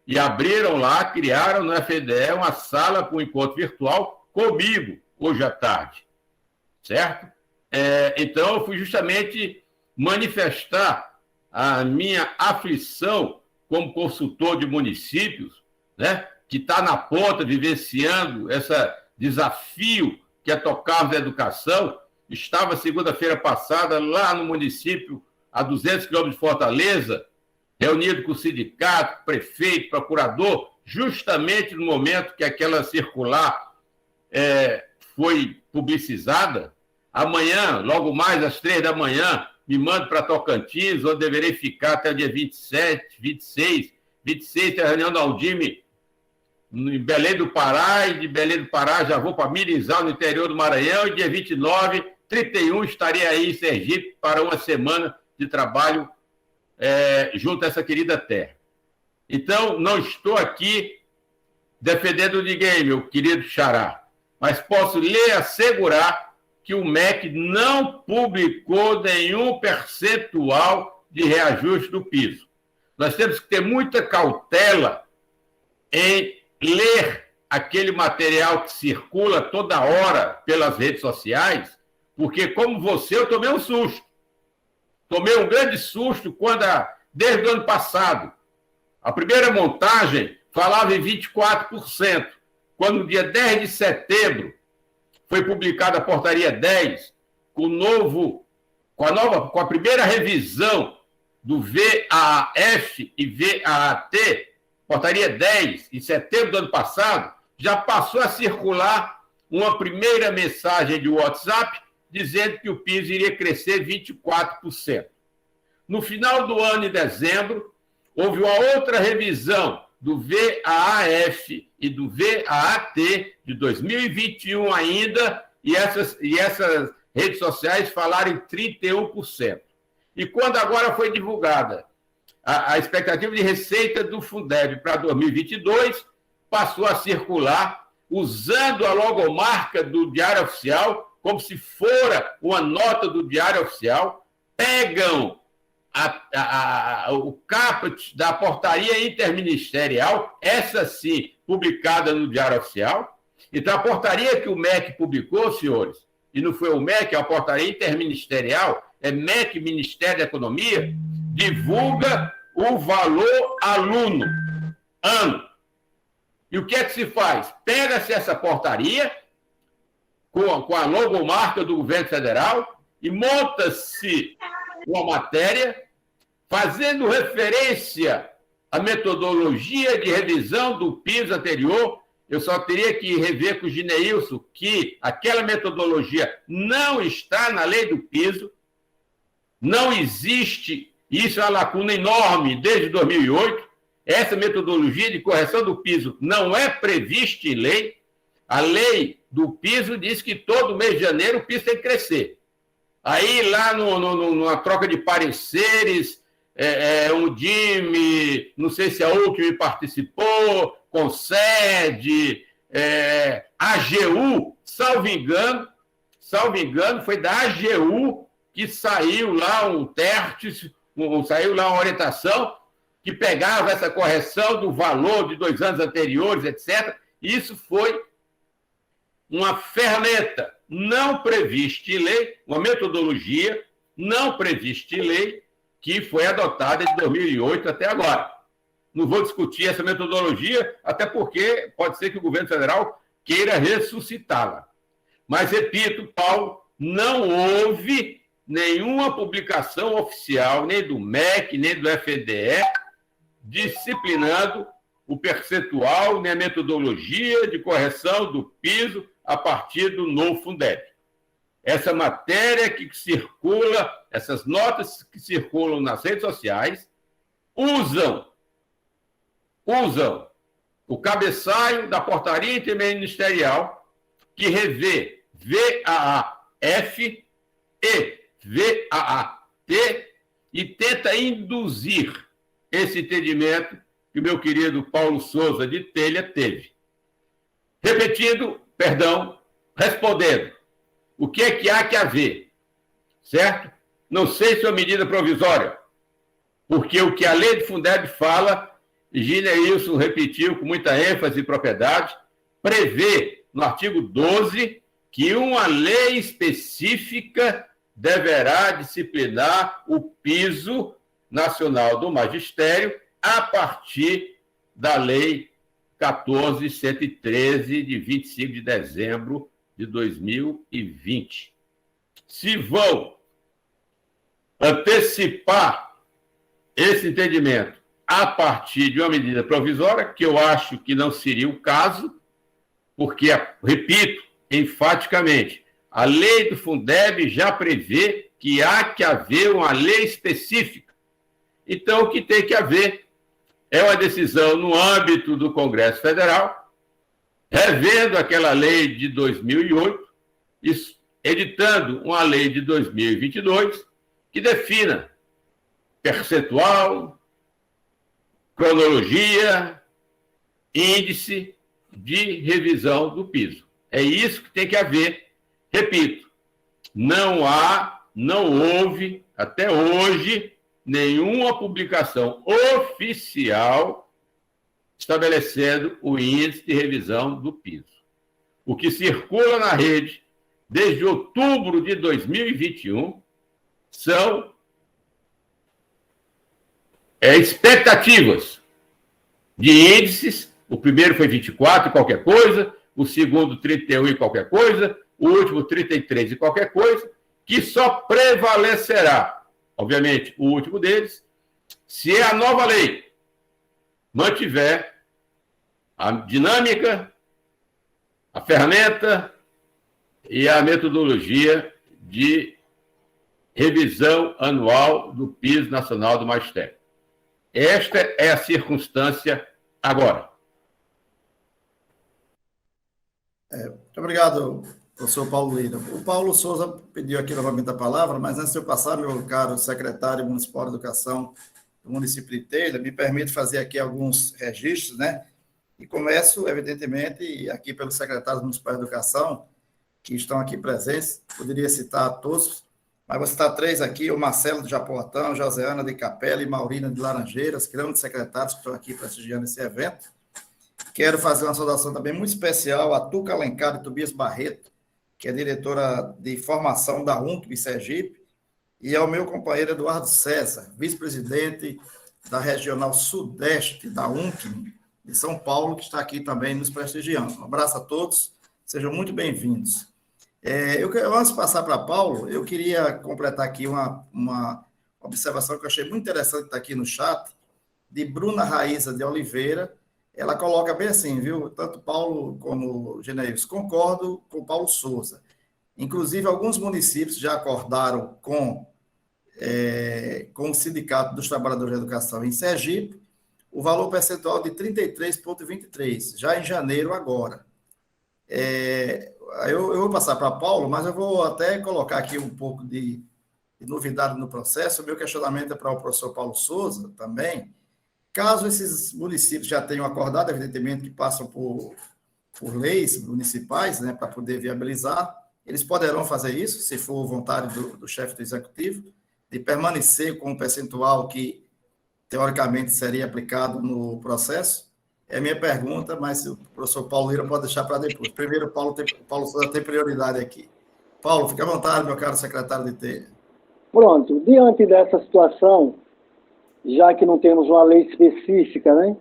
e abriram lá, criaram no FNDE uma sala para um encontro virtual comigo, hoje à tarde. Certo? Então, eu fui justamente manifestar a minha aflição como consultor de municípios, né, que está na ponta, vivenciando esse desafio que é tocar a educação. Estava segunda-feira passada lá no município, a 200 quilômetros de Fortaleza, reunido com o sindicato, prefeito, procurador, justamente no momento que aquela circular foi publicizada. Amanhã, logo mais às 3 da manhã, me mando para Tocantins, onde deverei ficar até o dia 27, 26. 26 tem a reunião da Aldime em Belém do Pará, e de Belém do Pará já vou para Mirizal, no interior do Maranhão, e dia 29, 31, estarei aí em Sergipe para uma semana de trabalho junto a essa querida terra. Então, não estou aqui defendendo ninguém, meu querido xará, mas posso lhe assegurar que o MEC não publicou nenhum percentual de reajuste do piso. Nós temos que ter muita cautela em ler aquele material que circula toda hora pelas redes sociais, porque, como você, eu tomei um susto. Tomei um grande susto quando, desde o ano passado, a primeira montagem falava em 24%, quando no dia 10 de setembro foi publicada a portaria 10, com a primeira revisão do VAF e VAT, portaria 10, em setembro do ano passado, já passou a circular uma primeira mensagem de WhatsApp dizendo que o piso iria crescer 24%. No final do ano, em dezembro, houve uma outra revisão do VAF e do VAT de 2021 ainda, e essas redes sociais falaram em 31%. E quando agora foi divulgada a expectativa de receita do Fundeb para 2022, passou a circular usando a logomarca do Diário Oficial, como se fora uma nota do Diário Oficial, pegam o caput da portaria interministerial, essa sim, publicada no Diário Oficial. Então, a portaria que o MEC publicou, senhores, e não foi o MEC, é a portaria interministerial, é MEC, Ministério da Economia, divulga o valor aluno, ano. E o que é que se faz? Pega-se essa portaria, com a logomarca do governo federal, e monta-se uma matéria fazendo referência à metodologia de revisão do piso anterior eu só teria que rever com o Gineilson que aquela metodologia não está na lei do piso, não existe, isso é uma lacuna enorme desde 2008, essa metodologia de correção do piso não é prevista em lei, a lei do piso diz que todo mês de janeiro o piso tem que crescer. Aí lá numa troca de pareceres, um DIME, não sei se a UCM participou, Concede, AGU, salvo engano, foi da AGU que saiu lá um TERT, saiu lá uma orientação que pegava essa correção do valor de 2 anos anteriores, etc. Isso foi uma ferramenta não prevista em lei, uma metodologia não prevista em lei, que foi adotada de 2008 até agora. Não vou discutir essa metodologia, até porque pode ser que o governo federal queira ressuscitá-la. Mas, repito, Paulo, não houve nenhuma publicação oficial, nem do MEC, nem do FNDE, disciplinando o percentual, nem a metodologia de correção do piso a partir do novo Fundeb. Essa matéria que circula, essas notas que circulam nas redes sociais, usam o cabeçalho da portaria interministerial que revê VAAF e VAAT e tenta induzir esse entendimento que o meu querido Paulo Souza de Telha teve. Respondendo, o que é que há que haver, certo? Não sei se é uma medida provisória, porque o que a lei de Fundeb fala, Gineilson repetiu com muita ênfase e propriedade, prevê no artigo 12 que uma lei específica deverá disciplinar o piso nacional do magistério a partir da lei 14.113, de 25 de dezembro de 2020. Se vão antecipar esse entendimento a partir de uma medida provisória, que eu acho que não seria o caso, porque, repito, enfaticamente, a lei do Fundeb já prevê que há que haver uma lei específica. Então, o que tem que haver é uma decisão no âmbito do Congresso Federal, revendo aquela lei de 2008, editando uma lei de 2022, que defina percentual, cronologia, índice de revisão do piso. É isso que tem que haver. Repito, não houve, até hoje, nenhuma publicação oficial estabelecendo o índice de revisão do piso. O que circula na rede desde outubro de 2021 são expectativas de índices. O primeiro foi 24 e qualquer coisa, o segundo 31 e qualquer coisa, o último 33 e qualquer coisa, que só prevalecerá, obviamente, o último deles, se a nova lei mantiver a dinâmica, a ferramenta e a metodologia de revisão anual do piso nacional do magistério. Esta é a circunstância agora. Muito obrigado, professor Paulo Lira. O Paulo Souza pediu aqui novamente a palavra, mas antes de eu passar, meu caro secretário municipal de Educação do município de Telha, me permite fazer aqui alguns registros, né? E começo, evidentemente, aqui pelos secretários municipais de Educação, que estão aqui presentes, poderia citar todos, mas vou citar 3 aqui: o Marcelo de Japoatão, Joseana de Capela e Maurina de Laranjeiras, grandes secretários que estão aqui prestigiando esse evento. Quero fazer uma saudação também muito especial a Tuca Alencar e Tobias Barreto, que é diretora de formação da UNCB Sergipe, e ao meu companheiro Eduardo César, vice-presidente da Regional Sudeste da UNCB de São Paulo, que está aqui também nos prestigiando. Um abraço a todos, sejam muito bem-vindos. Antes de passar para Paulo, eu queria completar aqui uma observação que eu achei muito interessante, que está aqui no chat, de Bruna Raíza de Oliveira, ela coloca bem assim, viu? Tanto Paulo como Geneilson, concordo com o Paulo Souza. Inclusive, alguns municípios já acordaram com o Sindicato dos Trabalhadores de Educação em Sergipe, o valor percentual de 33,23, já em janeiro agora. Eu vou passar para Paulo, mas eu vou até colocar aqui um pouco de novidade no processo. O meu questionamento é para o professor Paulo Souza também. Caso esses municípios já tenham acordado, evidentemente que passam por leis municipais, né, para poder viabilizar, eles poderão fazer isso, se for vontade do chefe do executivo, de permanecer com o percentual que, teoricamente, seria aplicado no processo? É a minha pergunta, mas o professor Paulo Lira pode deixar para depois. Primeiro, Paulo Souza tem prioridade aqui. Paulo, fique à vontade, meu caro secretário de TE. Pronto, diante dessa situação, já que não temos uma lei específica, né,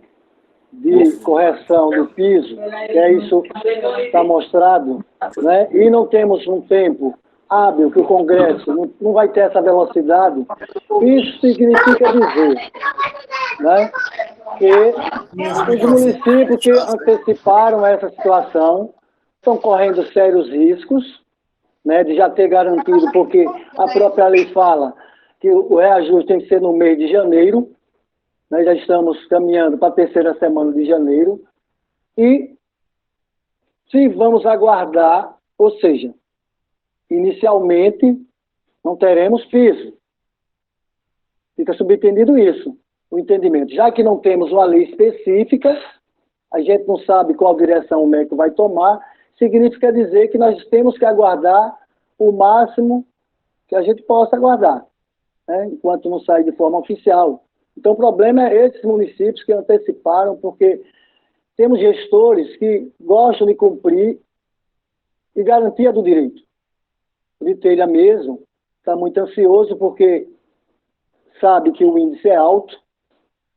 de correção do piso, que é isso que está mostrado, né, e não temos um tempo hábil que o Congresso não vai ter essa velocidade, isso significa dizer, né, que os municípios que anteciparam essa situação estão correndo sérios riscos, né, de já ter garantido, porque a própria lei fala que o reajuste tem que ser no mês de janeiro. Nós já estamos caminhando para a terceira semana de janeiro. E se vamos aguardar, ou seja, inicialmente não teremos piso. Fica subentendido isso, o entendimento. Já que não temos uma lei específica, a gente não sabe qual direção o MEC vai tomar, significa dizer que nós temos que aguardar o máximo que a gente possa aguardar, né, enquanto não sair de forma oficial. Então, o problema é esses municípios que anteciparam, porque temos gestores que gostam de cumprir e garantia do direito. O de telha mesmo está muito ansioso porque sabe que o índice é alto,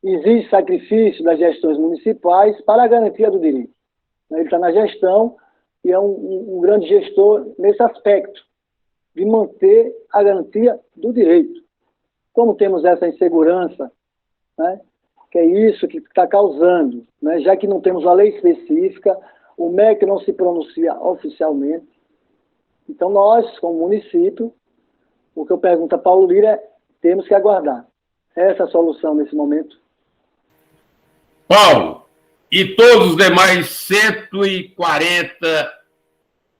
existe sacrifício das gestões municipais para a garantia do direito. Ele está na gestão e é um grande gestor nesse aspecto, de manter a garantia do direito. Como temos essa insegurança, né, que é isso que está causando, né, já que não temos uma lei específica, o MEC não se pronuncia oficialmente. Então, nós, como município, o que eu pergunto a Paulo Lira é, temos que aguardar. Essa é a solução nesse momento. Paulo, e todos os demais 140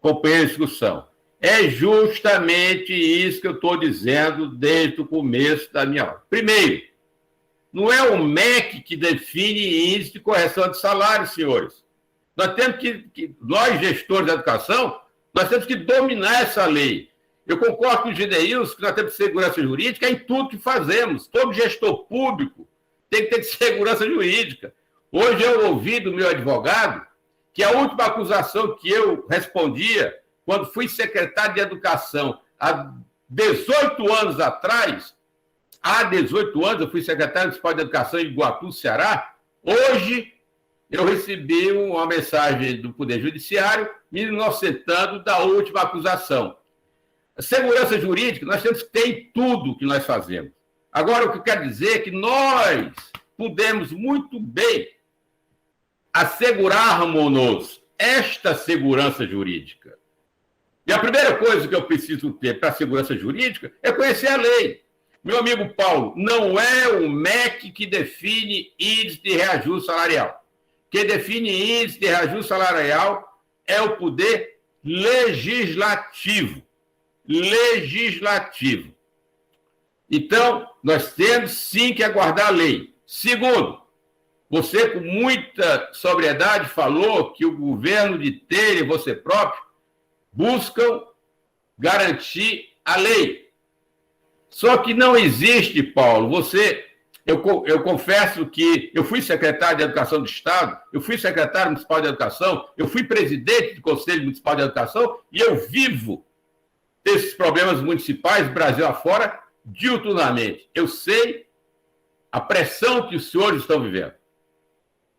companheiros de discussão. É justamente isso que eu estou dizendo desde o começo da minha aula. Primeiro, não é o MEC que define índice de correção de salário, senhores. Nós temos nós, gestores da educação, nós temos que dominar essa lei. Eu concordo com o Geneilson que nós temos segurança jurídica em tudo que fazemos. Todo gestor público tem que ter segurança jurídica. Hoje eu ouvi do meu advogado que a última acusação que eu respondia quando fui secretário de Educação há 18 anos atrás, há 18 anos eu fui secretário municipal de Educação em Iguatu, Ceará, hoje eu recebi uma mensagem do Poder Judiciário me inocentando da última acusação. A segurança jurídica nós temos que ter em tudo que nós fazemos. Agora, o que eu quero dizer é que nós podemos muito bem assegurarmos esta segurança jurídica. E a primeira coisa que eu preciso ter para a segurança jurídica é conhecer a lei. Meu amigo Paulo, não é o MEC que define índice de reajuste salarial. Quem define índice de reajuste salarial é o poder legislativo. Legislativo. Então, nós temos sim que aguardar a lei. Segundo, você com muita sobriedade falou que o governo de Temer e você próprio buscam garantir a lei. Só que não existe, Paulo, eu confesso que eu fui secretário de Educação do Estado, eu fui secretário municipal de Educação, eu fui presidente do Conselho Municipal de Educação e eu vivo esses problemas municipais, Brasil afora, diuturnamente. Eu sei a pressão que os senhores estão vivendo.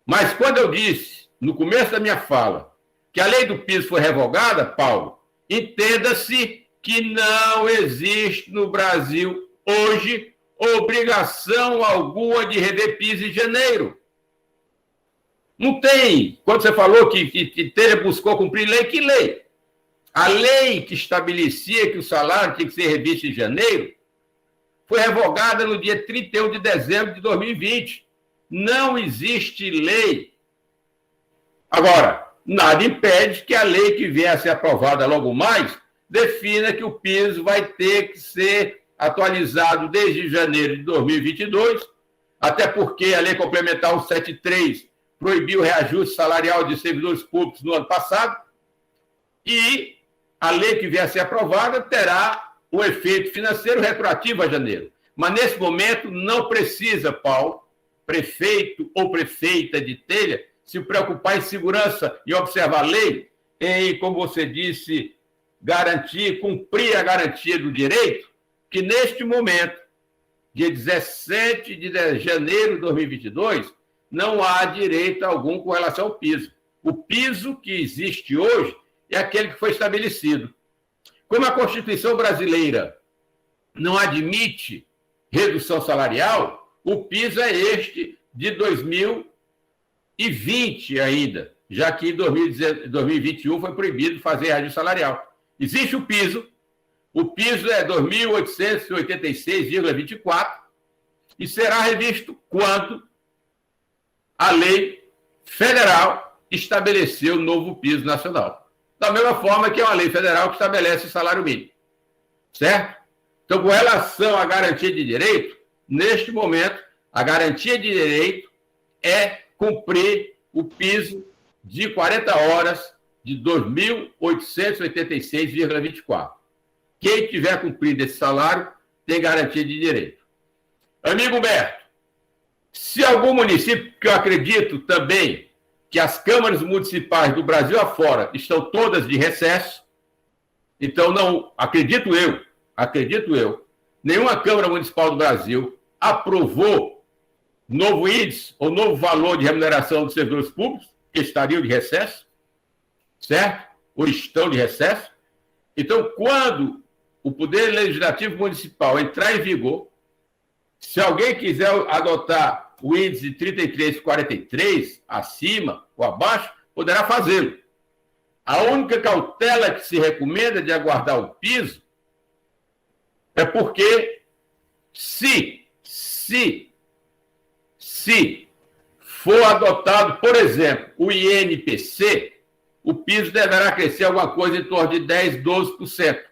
Mas quando eu disse, no começo da minha fala, que a lei do piso foi revogada, Paulo, entenda-se que não existe no Brasil hoje obrigação alguma de rever piso em janeiro. Não tem. Quando você falou que Temer buscou cumprir lei, que lei? A lei que estabelecia que o salário tinha que ser revisto em janeiro foi revogada no dia 31 de dezembro de 2020. Não existe lei. Agora, nada impede que a lei que vier a ser aprovada logo mais defina que o piso vai ter que ser atualizado desde janeiro de 2022, até porque a Lei Complementar 173 proibiu o reajuste salarial de servidores públicos no ano passado, e a lei que vier a ser aprovada terá o efeito financeiro retroativo a janeiro. Mas, nesse momento, não precisa, Paulo, prefeito ou prefeita de Telha, se preocupar em segurança e observar a lei, em, como você disse, garantir, cumprir a garantia do direito, que neste momento, dia 17 de janeiro de 2022, não há direito algum com relação ao piso. O piso que existe hoje é aquele que foi estabelecido. Como a Constituição brasileira não admite redução salarial, o piso é este de 2020 ainda, já que em 2021 foi proibido fazer reajuste salarial. Existe o piso é 2.886,24 e será revisto quando a lei federal estabeleceu o novo piso nacional. Da mesma forma que é uma lei federal que estabelece o salário mínimo. Certo? Então, com relação à garantia de direito, neste momento, a garantia de direito é cumprir o piso de 40 horas de 2.886,24. Quem tiver cumprido esse salário tem garantia de direito. Amigo Humberto, se algum município, que eu acredito também que as câmaras municipais do Brasil afora estão todas de recesso, então não, acredito eu, nenhuma Câmara Municipal do Brasil aprovou novo índice ou novo valor de remuneração dos servidores públicos, que estariam de recesso, certo? Ou estão de recesso. Então, quando o Poder Legislativo Municipal entrar em vigor, se alguém quiser adotar o índice de 33,43, acima ou abaixo, poderá fazê-lo. A única cautela que se recomenda de aguardar o piso é porque se for adotado, por exemplo, o INPC, o piso deverá crescer alguma coisa em torno de 10%, 12%.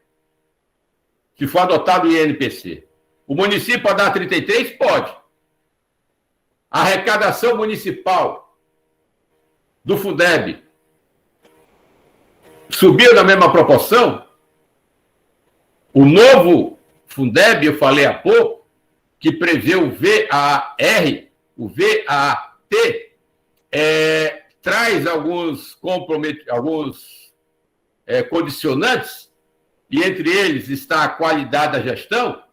Se for adotado o INPC. O município pode dar 33%? Pode. A arrecadação municipal do Fundeb subiu na mesma proporção? O novo Fundeb, eu falei há pouco, que prevê o VAR, o VAT, traz alguns condicionantes, e entre eles está a qualidade da gestão,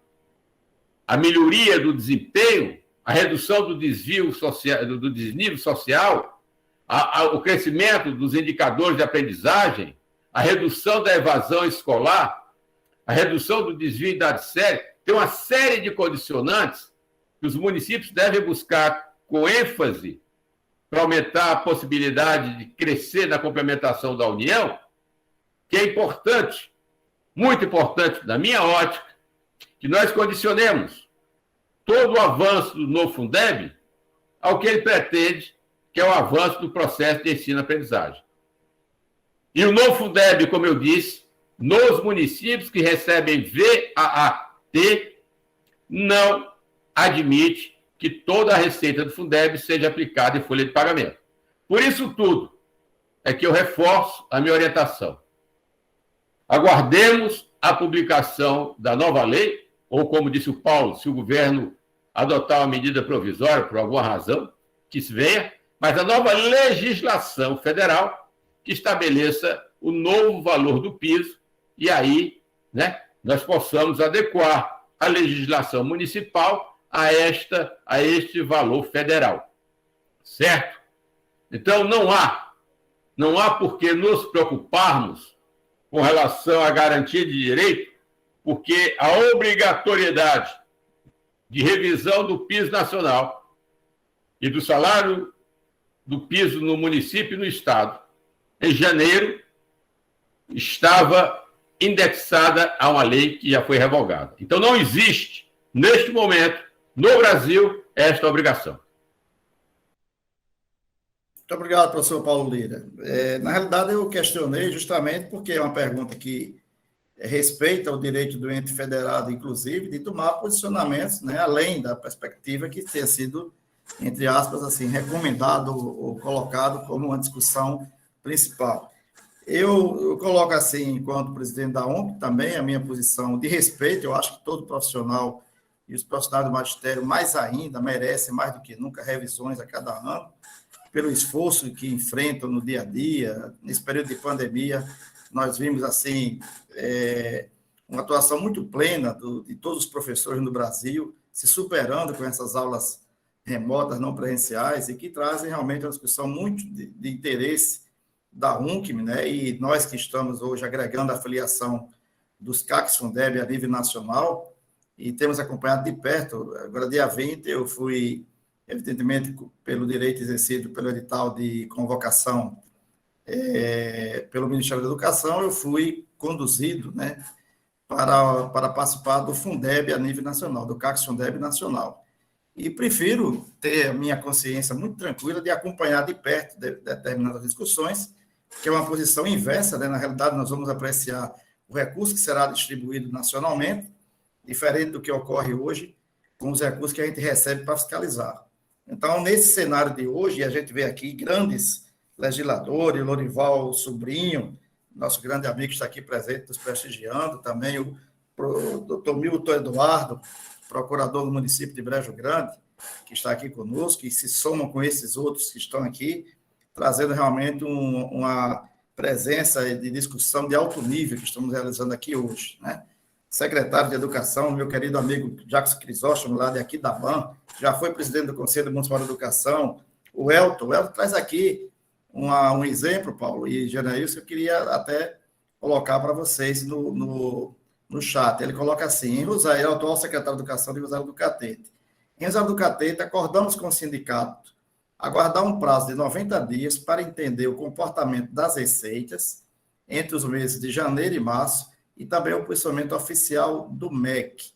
a melhoria do desempenho, a redução do desnível social, o crescimento dos indicadores de aprendizagem, a redução da evasão escolar, a redução do desvio em idade séria. Tem uma série de condicionantes que os municípios devem buscar com ênfase para aumentar a possibilidade de crescer na complementação da União, que é importante, muito importante, na minha ótica, que nós condicionemos todo o avanço do novo Fundeb ao que ele pretende, que é o avanço do processo de ensino-aprendizagem. E o novo Fundeb, como eu disse, nos municípios que recebem VAT, não admite que toda a receita do Fundeb seja aplicada em folha de pagamento. Por isso tudo é que eu reforço a minha orientação. Aguardemos a publicação da nova lei, ou como disse o Paulo, se o governo adotar uma medida provisória por alguma razão, que se venha, mas a nova legislação federal que estabeleça o novo valor do piso e aí, né, nós possamos adequar a legislação municipal a este valor federal. Certo? Então, não há por que nos preocuparmos com relação à garantia de direito, porque a obrigatoriedade de revisão do piso nacional e do salário do piso no município e no estado. Em janeiro, estava indexada a uma lei que já foi revogada. Então, não existe, neste momento, no Brasil, esta obrigação. Muito obrigado, professor Paulo Lira. Na realidade, eu questionei justamente porque é uma pergunta que respeita o direito do ente federado, inclusive, de tomar posicionamentos, né, além da perspectiva que tenha sido, entre aspas, assim, recomendado ou colocado como uma discussão principal. Eu coloco assim, enquanto presidente da ONG, também a minha posição de respeito. Eu acho que todo profissional, e os profissionais do magistério mais ainda, merecem mais do que nunca revisões a cada ano, pelo esforço que enfrentam no dia a dia. Nesse período de pandemia, nós vimos assim uma atuação muito plena de todos os professores no Brasil, se superando com essas aulas remotas, não presenciais, e que trazem realmente uma discussão muito de interesse da UNCM, né? E nós que estamos hoje agregando a filiação dos CACs Fundeb a nível nacional, e temos acompanhado de perto. Agora, dia 20, eu fui, evidentemente, pelo direito exercido pelo edital de convocação pelo Ministério da Educação, eu fui conduzido, né, para participar do Fundeb a nível nacional, do CACs Fundeb nacional. E prefiro ter a minha consciência muito tranquila de acompanhar de perto determinadas discussões, que é uma posição inversa, né? Na realidade, nós vamos apreciar o recurso que será distribuído nacionalmente, diferente do que ocorre hoje com os recursos que a gente recebe para fiscalizar. Então, nesse cenário de hoje, a gente vê aqui grandes legisladores, Lorival Sobrinho, nosso grande amigo que está aqui presente, nos prestigiando, também o doutor Milton Eduardo, procurador do município de Brejo Grande, que está aqui conosco, e se somam com esses outros que estão aqui, trazendo realmente uma presença de discussão de alto nível que estamos realizando aqui hoje, né? Secretário de Educação, meu querido amigo Jackson Crisóstomo, lá de aqui da BAN, já foi presidente do Conselho Municipal de Educação, o Elton traz aqui um exemplo, Paulo e Janaílson, eu queria até colocar para vocês no chat. Ele coloca assim: em Rosário, ele é o atual secretário de Educação de Rosário do Catete. Em Rosário do Catete, acordamos com o sindicato aguardar um prazo de 90 dias para entender o comportamento das receitas entre os meses de janeiro e março e também o posicionamento oficial do MEC.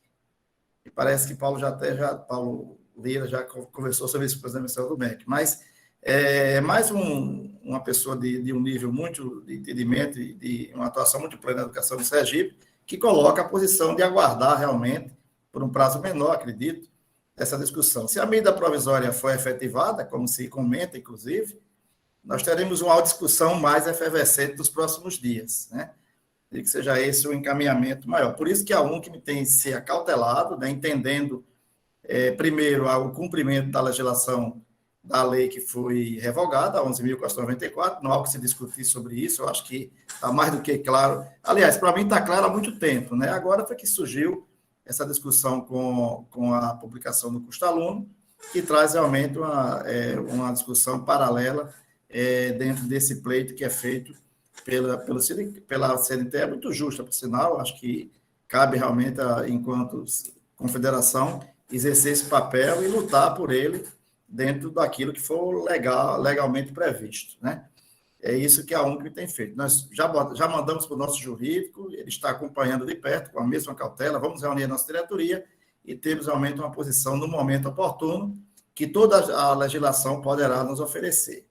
E parece que Paulo Lira já conversou sobre isso com o presidente do MEC, mas é mais uma pessoa de um nível muito de entendimento e de uma atuação muito plena na educação do Sergipe, que coloca a posição de aguardar realmente, por um prazo menor, acredito, essa discussão. Se a medida provisória for efetivada, como se comenta, inclusive, nós teremos uma discussão mais efervescente nos próximos dias, né? E que seja esse o encaminhamento maior. Por isso que a UNCM tem se acautelado, né, entendendo, primeiro, o cumprimento da legislação da lei que foi revogada, a 11.494, não há o que se discutir sobre isso, eu acho que está mais do que claro. Aliás, para mim está claro há muito tempo, né? Agora foi que surgiu essa discussão com a publicação do Custo Aluno, que traz realmente uma discussão paralela dentro desse pleito que é feito pela CNTE, é muito justa, por sinal. Acho que cabe realmente, enquanto confederação, exercer esse papel e lutar por ele dentro daquilo que for legalmente previsto, né? É isso que a UNCM tem feito. Nós já mandamos para o nosso jurídico, ele está acompanhando de perto, com a mesma cautela. Vamos reunir a nossa diretoria e temos realmente uma posição no momento oportuno que toda a legislação poderá nos oferecer.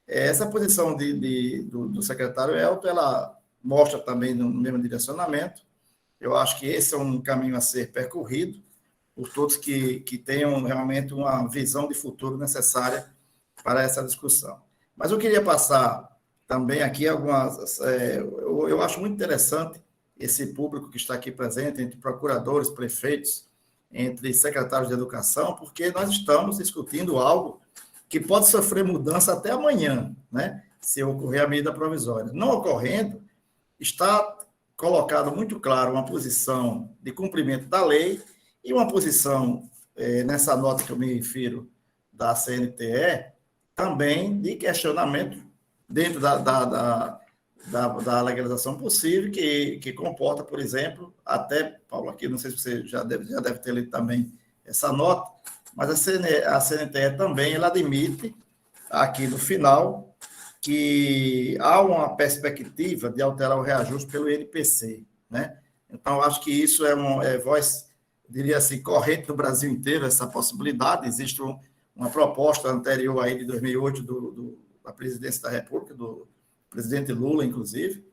Essa posição do secretário Elton, ela mostra também no mesmo direcionamento. Eu acho que esse é um caminho a ser percorrido por todos que tenham realmente uma visão de futuro necessária para essa discussão. Mas eu queria passar também aqui algumas... eu acho muito interessante esse público que está aqui presente, entre procuradores, prefeitos, entre secretários de educação, porque nós estamos discutindo algo que pode sofrer mudança até amanhã, né? Se ocorrer a medida provisória. Não ocorrendo, está colocado muito claro uma posição de cumprimento da lei e uma posição, nessa nota que eu me refiro, da CNTE, também de questionamento dentro da legalização possível, que comporta, por exemplo, até, Paulo, aqui, não sei se você já deve ter lido também essa nota, mas a CNTE também ela admite aqui no final que há uma perspectiva de alterar o reajuste pelo INPC, né? Então, acho que isso é voz, diria assim, corrente no Brasil inteiro, essa possibilidade. Existe uma proposta anterior aí de 2008 da presidência da República, do presidente Lula, inclusive,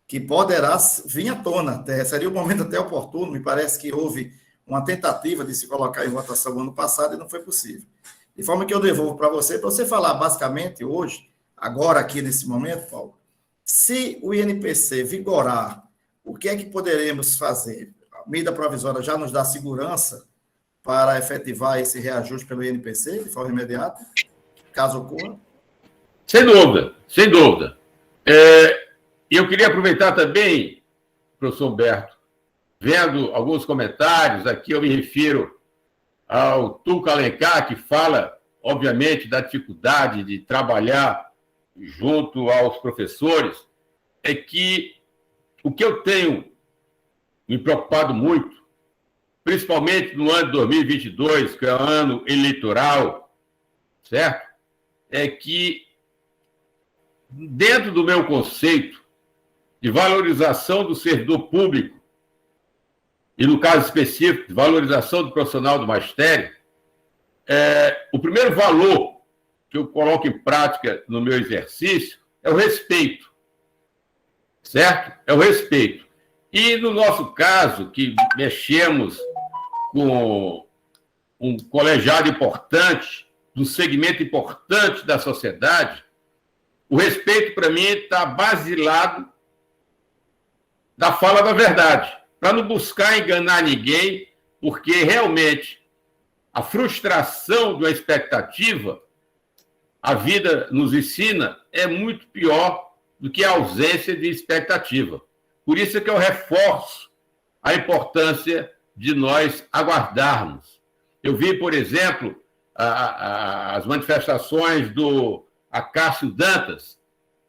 que poderá vir à tona. Seria um momento até oportuno, me parece que houve uma tentativa de se colocar em votação no ano passado e não foi possível. De forma que eu devolvo para você falar basicamente hoje, agora aqui nesse momento, Paulo, se o INPC vigorar, o que é que poderemos fazer? A medida provisória já nos dá segurança para efetivar esse reajuste pelo INPC de forma imediata, caso ocorra? Sem dúvida, sem dúvida. E eu queria aproveitar também, professor Humberto, vendo alguns comentários, aqui eu me refiro ao Tuca Alencar, que fala, obviamente, da dificuldade de trabalhar junto aos professores, é que o que eu tenho me preocupado muito, principalmente no ano de 2022, que é um ano eleitoral, certo? É que, dentro do meu conceito de valorização do servidor público, e no caso específico, de valorização do profissional do magistério, o primeiro valor que eu coloco em prática no meu exercício é o respeito, certo? É o respeito. E no nosso caso, que mexemos com um colegiado importante, do segmento importante da sociedade, o respeito, para mim, está basilado da fala da verdade, para não buscar enganar ninguém, porque realmente a frustração de uma expectativa, a vida nos ensina, é muito pior do que a ausência de expectativa. Por isso é que eu reforço a importância de nós aguardarmos. Eu vi, por exemplo, as manifestações do Acácio Dantas,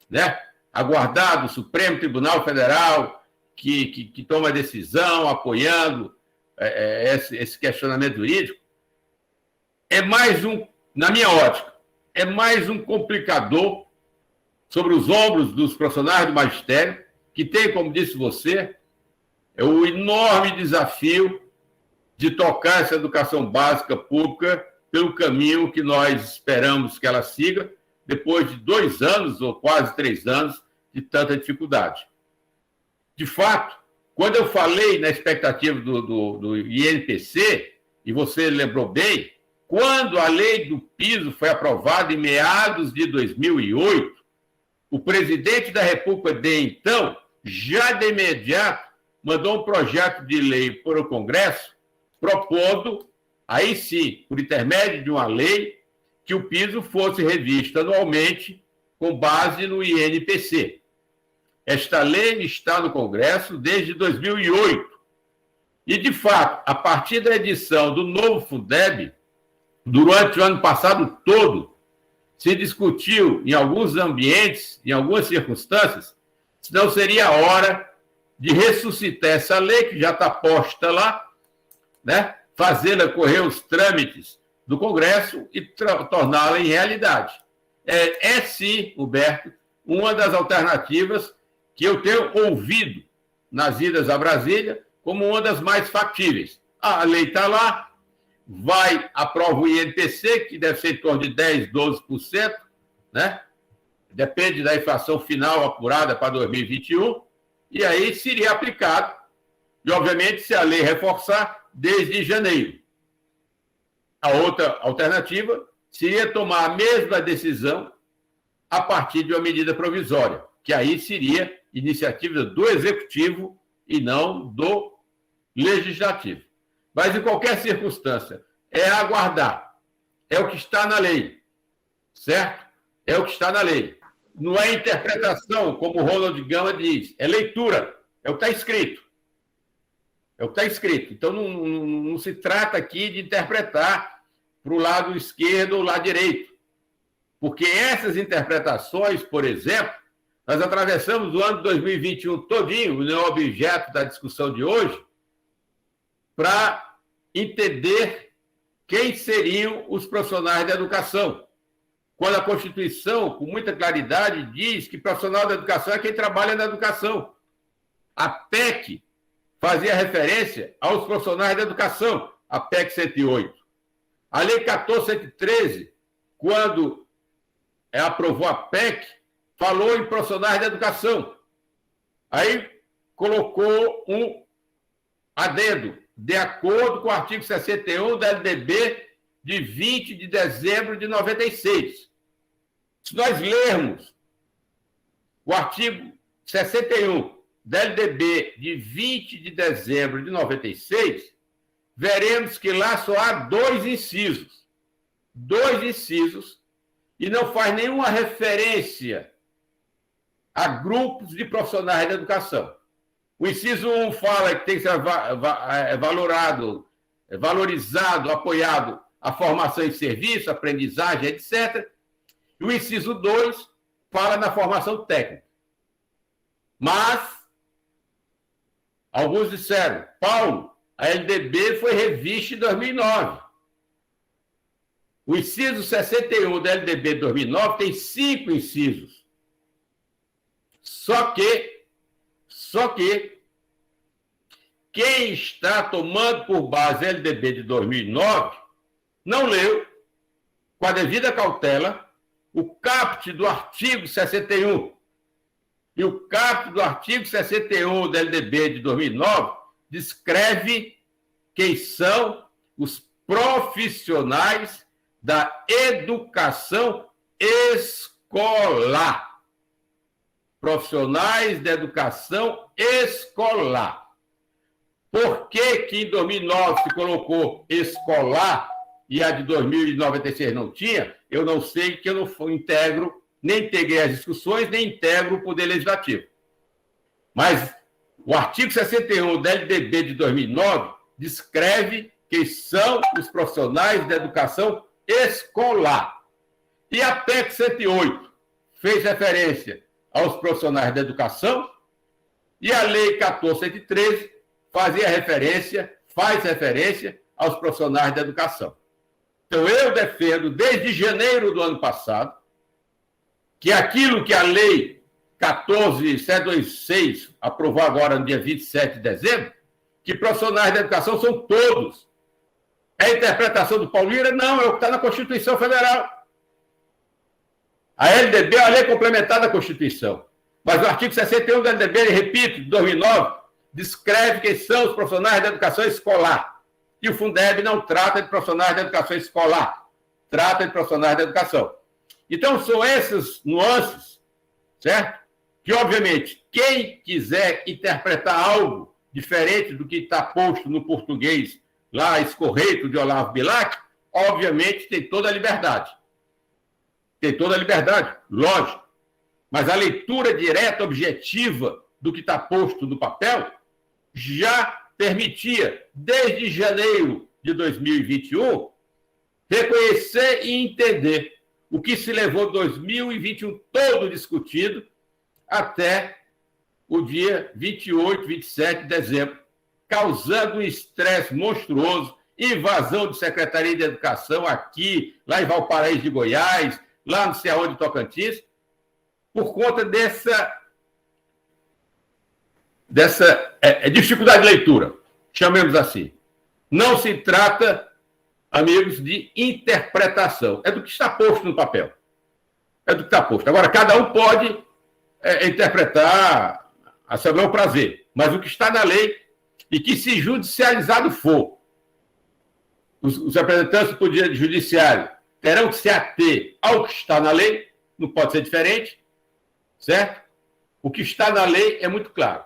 né? Aguardar do Supremo Tribunal Federal, que toma decisão apoiando esse questionamento jurídico, é mais na minha ótica, é mais um complicador sobre os ombros dos profissionais do magistério, que tem, como disse você, o enorme desafio de tocar essa educação básica pública pelo caminho que nós esperamos que ela siga, depois de 2 anos, ou quase 3 anos, de tanta dificuldade. De fato, quando eu falei na expectativa do INPC, e você lembrou bem, quando a lei do piso foi aprovada em meados de 2008, o presidente da República de então, já de imediato, mandou um projeto de lei para o Congresso, propondo, aí sim, por intermédio de uma lei, que o piso fosse revisto anualmente com base no INPC. Esta lei está no Congresso desde 2008. E, de fato, a partir da edição do novo Fundeb, durante o ano passado todo, se discutiu em alguns ambientes, em algumas circunstâncias, se não seria a hora de ressuscitar essa lei, que já está posta lá, né? Fazê-la correr os trâmites do Congresso e torná-la em realidade. Sim, Humberto, uma das alternativas que eu tenho ouvido nas idas a Brasília como uma das mais factíveis. A lei está lá, aprova o INPC, que deve ser em torno de 10%, 12%, né? Depende da inflação final apurada para 2021, e aí seria aplicado, e obviamente se a lei reforçar, desde janeiro. A outra alternativa seria tomar a mesma decisão a partir de uma medida provisória, que aí seria iniciativa do Executivo e não do Legislativo. Mas, em qualquer circunstância, é aguardar. É o que está na lei, certo? É o que está na lei. Não é interpretação, como o Ronald Gama diz, é leitura, é o que está escrito. É o que está escrito. Então, não se trata aqui de interpretar para o lado esquerdo ou lado direito. Porque essas interpretações, por exemplo, nós atravessamos o ano de 2021 todinho, não é objeto da discussão de hoje, para entender quem seriam os profissionais da educação. quando a Constituição, com muita claridade, diz que profissional da educação é quem trabalha na educação. A PEC fazia referência aos profissionais da educação, a PEC 108. A Lei 14.113, quando aprovou a PEC, falou em profissionais da educação. Aí colocou um adendo, de acordo com o artigo 61 da LDB de 20 de dezembro de 96. Se nós lermos o artigo 61 da LDB de 20 de dezembro de 96, veremos que lá só há dois incisos, e não faz nenhuma referência a grupos de profissionais da educação. O inciso 1 fala que tem que ser valorizado, apoiado a formação em serviço, aprendizagem, etc. E o inciso 2 fala na formação técnica. Mas, alguns disseram, Paulo, a LDB foi revista em 2009. O inciso 61 da LDB de 2009 tem 5 incisos. Só que quem está tomando por base a LDB de 2009 não leu, com a devida cautela, o caput do artigo 61. E o caput do artigo 61 da LDB de 2009 descreve quem são os profissionais da educação escolar. Profissionais da educação escolar. Por que em 2009 se colocou escolar e a de 2096 não tinha? Eu não sei, que eu não integro, nem integrei as discussões, nem integro o Poder Legislativo. Mas o artigo 61 da LDB de 2009 descreve quem são os profissionais da educação escolar. E a PEC 108 fez referência aos profissionais da educação, e a Lei 14.113 faz referência aos profissionais da educação. Então, eu defendo, desde janeiro do ano passado, que aquilo que a Lei 14.726 aprovou agora no dia 27 de dezembro, que profissionais da educação são todos. É a interpretação do Paulo Lira? Não, é o que está na Constituição Federal. A LDB é a lei complementar da Constituição. Mas o artigo 61 da LDB, repito, de 2009, descreve quem são os profissionais da educação escolar. E o Fundeb não trata de profissionais da educação escolar, trata de profissionais da educação. Então, são essas nuances, certo? Que, obviamente, quem quiser interpretar algo diferente do que está posto no português, lá, escorreito de Olavo Bilac, obviamente tem toda a liberdade. Tem toda a liberdade, lógico. Mas a leitura direta, objetiva do que está posto no papel já permitia, desde janeiro de 2021, reconhecer e entender o que se levou 2021 todo discutido até o dia 28, 27 de dezembro, causando um estresse monstruoso, invasão de Secretaria de Educação aqui, lá em Valparaíso de Goiás, lá não sei aonde, Tocantins, por conta dessa dificuldade de leitura, chamemos assim. Não se trata, amigos, de interpretação. É do que está posto no papel. É do que está posto. Agora, cada um pode interpretar a seu bel prazer, mas o que está na lei, e que, se judicializado for, os representantes do Poder Judiciário terão que se ater ao que está na lei, não pode ser diferente, certo? O que está na lei é muito claro.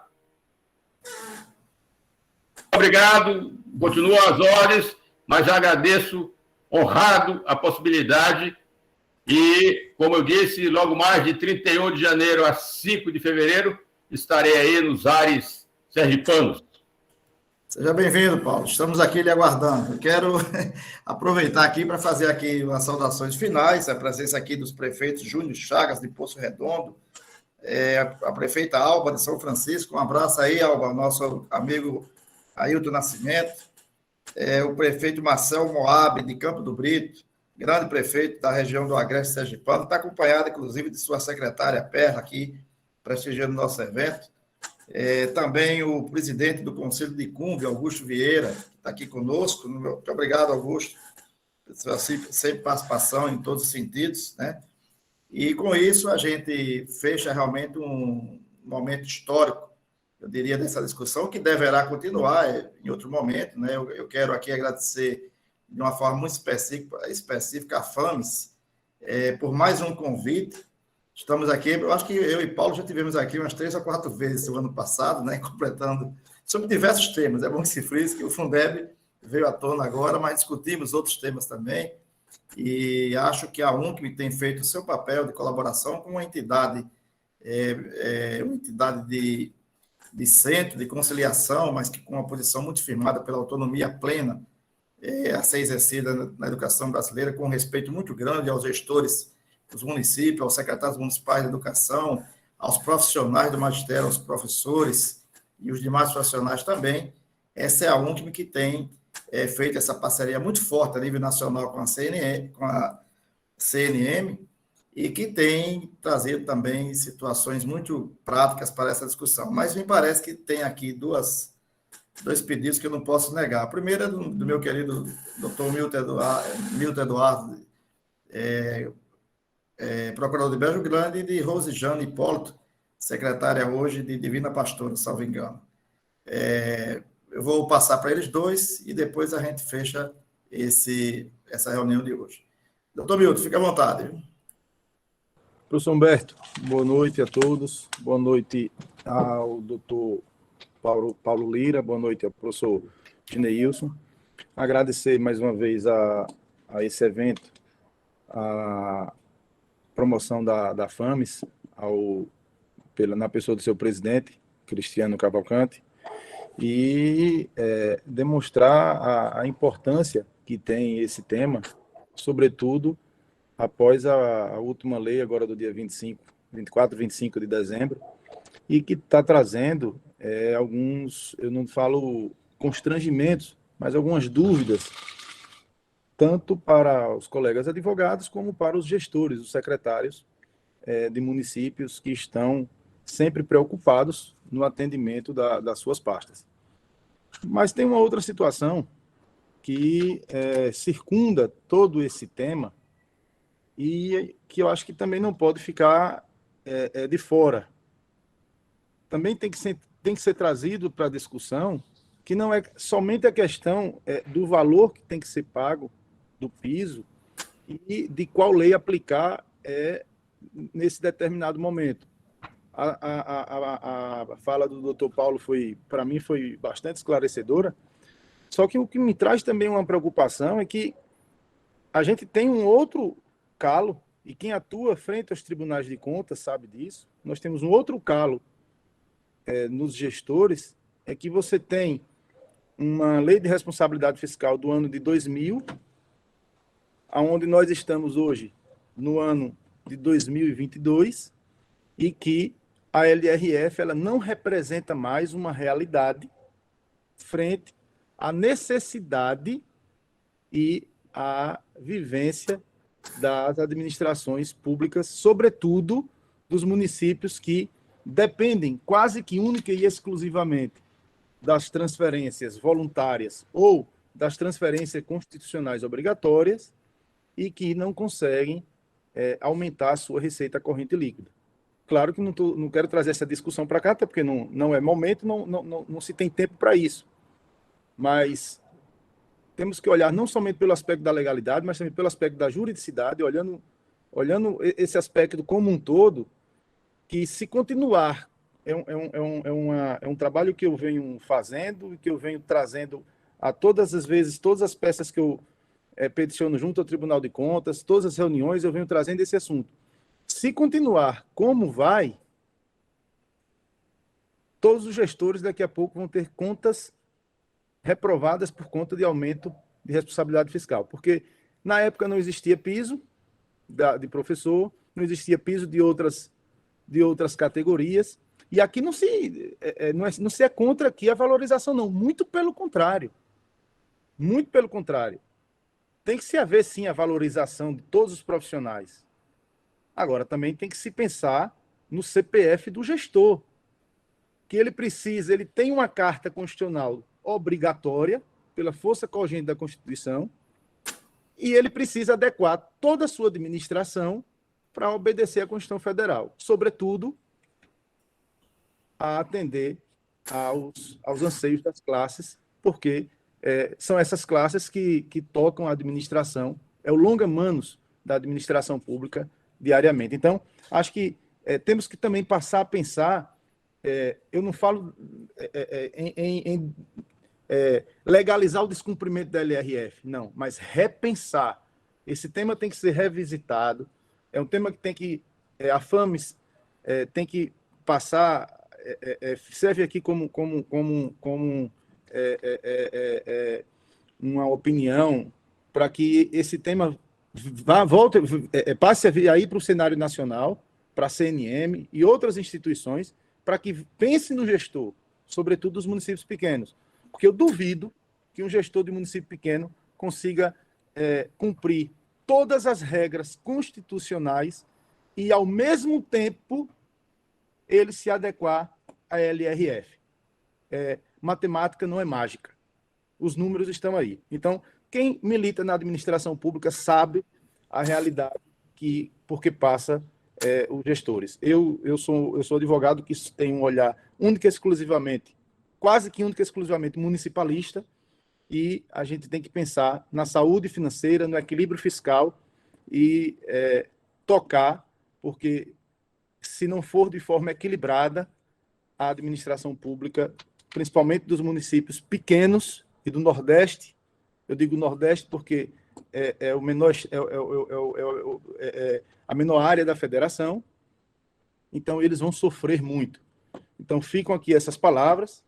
Obrigado, continuo às ordens, mas já agradeço, honrado, a possibilidade e, como eu disse, logo mais de 31 de janeiro a 5 de fevereiro, estarei aí nos ares sergipanos. Seja bem-vindo, Paulo. Estamos aqui lhe aguardando. Eu quero aproveitar aqui para fazer aqui as saudações finais, a presença aqui dos prefeitos Júnior Chagas, de Poço Redondo, a prefeita Alba, de São Francisco. Um abraço aí, Alba, nosso amigo Ailton Nascimento, o prefeito Marcel Moab, de Campo do Brito, grande prefeito da região do Agreste Sergipano, está acompanhado, inclusive, de sua secretária Perla, aqui, prestigiando o nosso evento. Também o presidente do Conselho de Cumbe, Augusto Vieira, que está aqui conosco. Muito obrigado, Augusto, pela sua sempre participação em todos os sentidos, né? E, com isso, a gente fecha realmente um momento histórico, eu diria, dessa discussão, que deverá continuar em outro momento, né? Eu quero aqui agradecer de uma forma muito específica a FAMES, por mais um convite. Estamos aqui, eu acho que eu e Paulo já tivemos aqui umas 3 ou 4 vezes no ano passado, né, completando, sobre diversos temas. É bom que se frise que o Fundeb veio à tona agora, mas discutimos outros temas também, e acho que a UNCM tem feito o seu papel de colaboração com uma entidade de centro, de conciliação, mas que com uma posição muito firmada pela autonomia plena a ser exercida na educação brasileira, com um respeito muito grande aos gestores dos municípios, aos secretários municipais de educação, aos profissionais do magistério, aos professores e os demais profissionais também. Essa é a UNCM que tem feito essa parceria muito forte a nível nacional com a CNM, e que tem trazido também situações muito práticas para essa discussão. Mas me parece que tem aqui dois pedidos que eu não posso negar. O primeiro é do meu querido doutor Milton Eduardo, procurador de Brejo Grande, e de Rosijane Hipólito, secretária hoje de Divina Pastora, salvo engano. Eu vou passar para eles dois e depois a gente fecha essa reunião de hoje. Doutor Milton, fique à vontade. Professor Humberto, boa noite a todos. Boa noite ao doutor Paulo Lira, boa noite ao professor Gineilson. Agradecer mais uma vez a esse evento, a promoção da FAMES, na pessoa do seu presidente, Cristiano Cavalcante, e demonstrar a importância que tem esse tema, sobretudo após a última lei, agora do dia 24, 25 de dezembro, e que está trazendo alguns, eu não falo constrangimentos, mas algumas dúvidas, tanto para os colegas advogados como para os gestores, os secretários de municípios que estão sempre preocupados no atendimento das suas pastas. Mas tem uma outra situação que circunda todo esse tema e que eu acho que também não pode ficar de fora. Também tem que ser trazido para a discussão que não é somente a questão do valor que tem que ser pago do piso e de qual lei aplicar nesse determinado momento. A fala do doutor Paulo para mim, foi bastante esclarecedora, só que o que me traz também uma preocupação é que a gente tem um outro calo, e quem atua frente aos tribunais de contas sabe disso. Nós temos um outro calo nos gestores, é que você tem uma lei de responsabilidade fiscal do ano de 2000, onde nós estamos hoje no ano de 2022, e que a LRF ela não representa mais uma realidade frente à necessidade e à vivência das administrações públicas, sobretudo dos municípios que dependem quase que única e exclusivamente das transferências voluntárias ou das transferências constitucionais obrigatórias e que não conseguem aumentar a sua receita corrente líquida. Claro que não quero trazer essa discussão para cá, até porque não é momento, não se tem tempo para isso. Mas temos que olhar não somente pelo aspecto da legalidade, mas também pelo aspecto da juridicidade, olhando esse aspecto como um todo, que se continuar, é um trabalho que eu venho fazendo e que eu venho trazendo a todas as vezes, todas as peças que eu peticiono junto ao Tribunal de Contas, todas as reuniões, eu venho trazendo esse assunto. Se continuar como vai, todos os gestores daqui a pouco vão ter contas reprovadas por conta de aumento de responsabilidade fiscal. Porque na época não existia piso de professor, não existia piso de outras categorias, e aqui não se é contra aqui a valorização, não. Muito pelo contrário. Muito pelo contrário. tem que se haver, sim, a valorização de todos os profissionais. Agora, também tem que se pensar no CPF do gestor, que ele tem uma carta constitucional obrigatória, pela força cogente da Constituição, e ele precisa adequar toda a sua administração para obedecer à Constituição Federal, sobretudo a atender aos anseios das classes, porque são essas classes que tocam a administração, é o longa manus da administração pública diariamente. Então, acho que temos que também passar a pensar, eu não falo em legalizar o descumprimento da LRF, não, mas repensar. Esse tema tem que ser revisitado, é um tema que tem que, a FAMES tem que passar, serve aqui como uma opinião para que esse tema passe a vir aí para o cenário nacional, para a CNM e outras instituições, para que pense no gestor, sobretudo os municípios pequenos. Porque eu duvido que um gestor de município pequeno consiga cumprir todas as regras constitucionais e, ao mesmo tempo, ele se adequar à LRF. Matemática não é mágica. Os números estão aí. Então, quem milita na administração pública sabe a realidade porque passa os gestores. Eu sou advogado que tem um olhar quase que única e exclusivamente municipalista, e a gente tem que pensar na saúde financeira, no equilíbrio fiscal e tocar, porque se não for de forma equilibrada, a administração pública, principalmente dos municípios pequenos e do Nordeste, eu digo Nordeste porque a menor área da federação, então eles vão sofrer muito. Então ficam aqui essas palavras.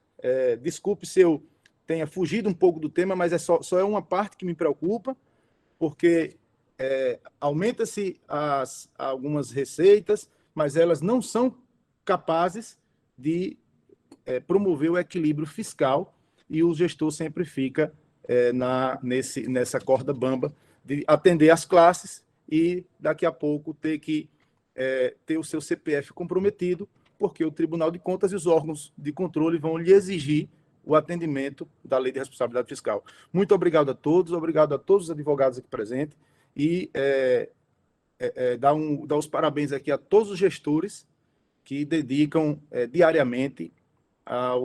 Desculpe se eu tenha fugido um pouco do tema, mas só é uma parte que me preocupa, porque aumenta-se algumas receitas, mas elas não são capazes de promover o equilíbrio fiscal, e o gestor sempre fica nessa corda bamba de atender as classes e daqui a pouco ter que ter o seu CPF comprometido, porque o Tribunal de Contas e os órgãos de controle vão lhe exigir o atendimento da Lei de Responsabilidade Fiscal. Muito obrigado a todos os advogados aqui presentes, e dar os parabéns aqui a todos os gestores que dedicam diariamente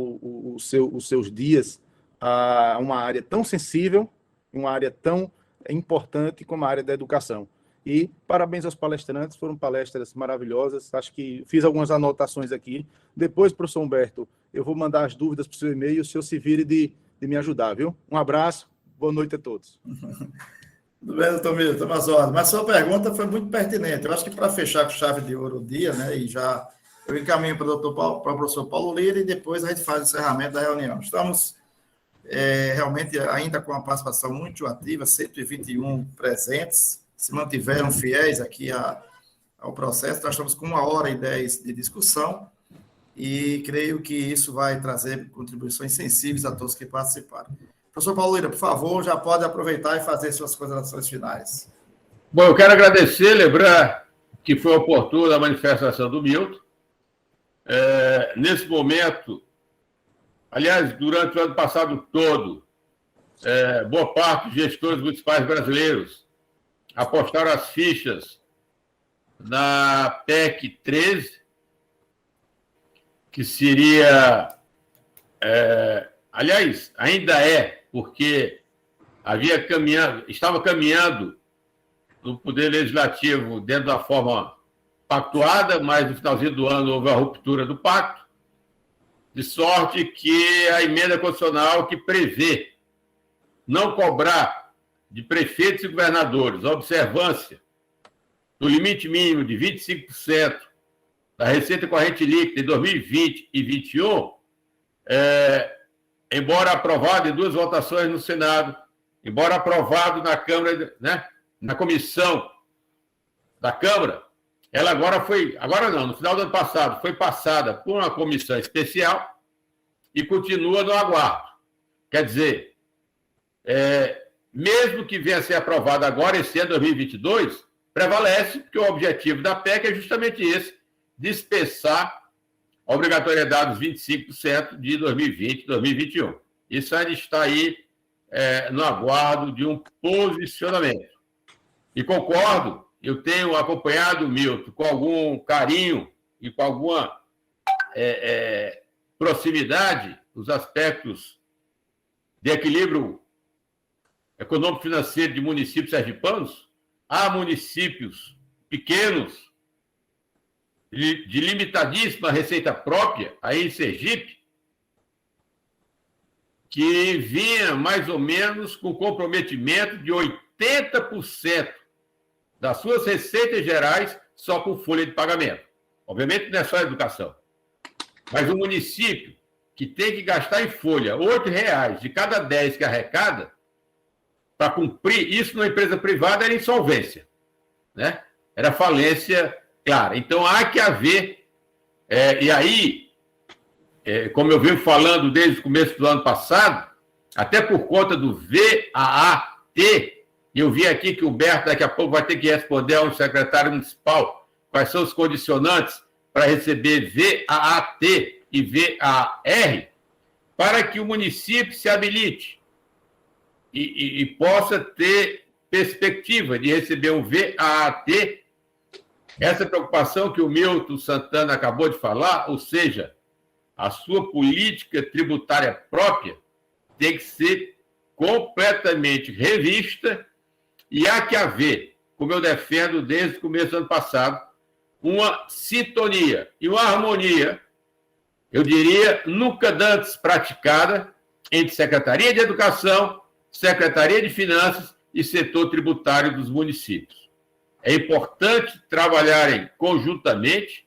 os seus dias a uma área tão sensível, uma área tão importante como a área da educação. E parabéns aos palestrantes, foram palestras maravilhosas. Acho que fiz algumas anotações aqui. Depois, professor Humberto, eu vou mandar as dúvidas para o seu e-mail, o senhor se vire de me ajudar, viu? Um abraço, boa noite a todos. Tudo bem, doutor Milton, mas a sua pergunta foi muito pertinente. Eu acho que para fechar com chave de ouro o dia, né, e já eu encaminho para o professor Paulo Lira, e depois a gente faz o encerramento da reunião. Estamos realmente ainda com a participação muito ativa, 121 presentes, se mantiveram fiéis aqui ao processo. Nós estamos com 1h10 de discussão, e creio que isso vai trazer contribuições sensíveis a todos que participaram. Professor Paulo Lira, por favor, já pode aproveitar e fazer suas considerações finais. Bom, eu quero agradecer, lembrar que foi oportuna a manifestação do Milton. Nesse momento, aliás, durante o ano passado todo, boa parte dos gestores municipais brasileiros apostaram as fichas na PEC 13, que seria... aliás, ainda porque estava caminhando no Poder Legislativo dentro da forma pactuada, mas no finalzinho do ano houve a ruptura do pacto, de sorte que a emenda constitucional que prevê não cobrar de prefeitos e governadores a observância do limite mínimo de 25% da receita corrente líquida em 2020 e 2021, embora aprovado em 2 votações no Senado, embora aprovado na Câmara, né, na comissão da Câmara, ela no final do ano passado, foi passada por uma comissão especial e continua no aguardo. Quer dizer, mesmo que venha a ser aprovado agora, esse ano 2022, prevalece, porque o objetivo da PEC é justamente esse, dispensar a obrigatoriedade dos 25% de 2020 e 2021. Isso ainda está aí no aguardo de um posicionamento. E concordo, eu tenho acompanhado, Milton, com algum carinho e com alguma proximidade os aspectos de equilíbrio econômico-financeiro de municípios sergipanos. Há municípios pequenos, de limitadíssima receita própria, aí em Sergipe, que vinha mais ou menos com comprometimento de 80% das suas receitas gerais só com folha de pagamento. Obviamente não é só a educação. Mas o município que tem que gastar em folha R$ 8 de cada 10 que arrecada, para cumprir isso numa empresa privada, era insolvência, né? Era falência clara. Então, há que haver... e aí, como eu venho falando desde o começo do ano passado, até por conta do VAT, e eu vi aqui que o Humberto daqui a pouco vai ter que responder a um secretário municipal quais são os condicionantes para receber VAT e VAR, para que o município se habilite e possa ter perspectiva de receber um VAT. Essa preocupação que o Milton Santana acabou de falar, ou seja, a sua política tributária própria tem que ser completamente revista e há que haver, como eu defendo desde o começo do ano passado, uma sintonia e uma harmonia, eu diria, nunca antes praticada entre Secretaria de Educação, Secretaria de Finanças e setor tributário dos municípios. É importante trabalharem conjuntamente.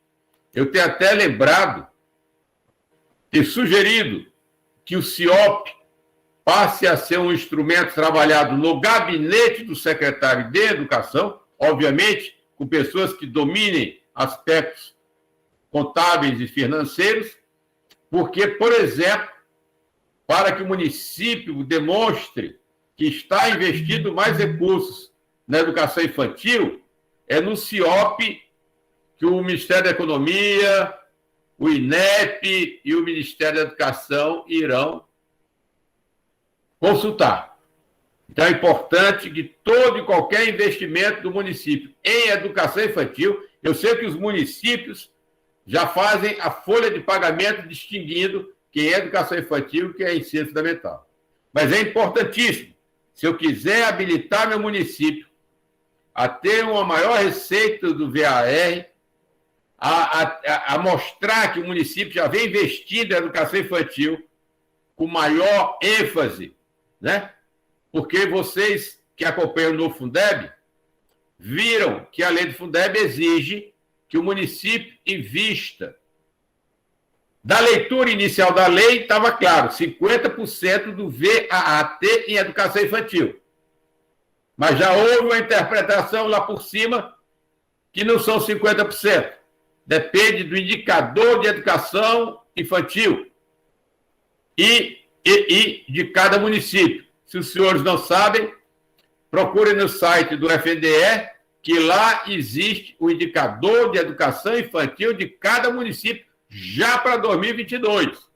Eu tenho até lembrado, ter sugerido que o CIOP passe a ser um instrumento trabalhado no gabinete do secretário de Educação, obviamente, com pessoas que dominem aspectos contábeis e financeiros, porque, por exemplo, para que o município demonstre que está investindo mais recursos na educação infantil, é no CIOP que o Ministério da Economia, o INEP e o Ministério da Educação irão consultar. Então, é importante que todo e qualquer investimento do município em educação infantil, eu sei que os municípios já fazem a folha de pagamento distinguindo quem é educação infantil e quem é ensino fundamental. Mas é importantíssimo, se eu quiser habilitar meu município a ter uma maior receita do VAR, a mostrar que o município já vem investindo em educação infantil com maior ênfase, né? Porque vocês que acompanham no Fundeb viram que a lei do Fundeb exige que o município invista. Da leitura inicial da lei, estava claro, 50% do VAT em educação infantil. Mas já houve uma interpretação lá por cima que não são 50%. Depende do indicador de educação infantil e de cada município. Se os senhores não sabem, procurem no site do FNDE, que lá existe o indicador de educação infantil de cada município já para 2022.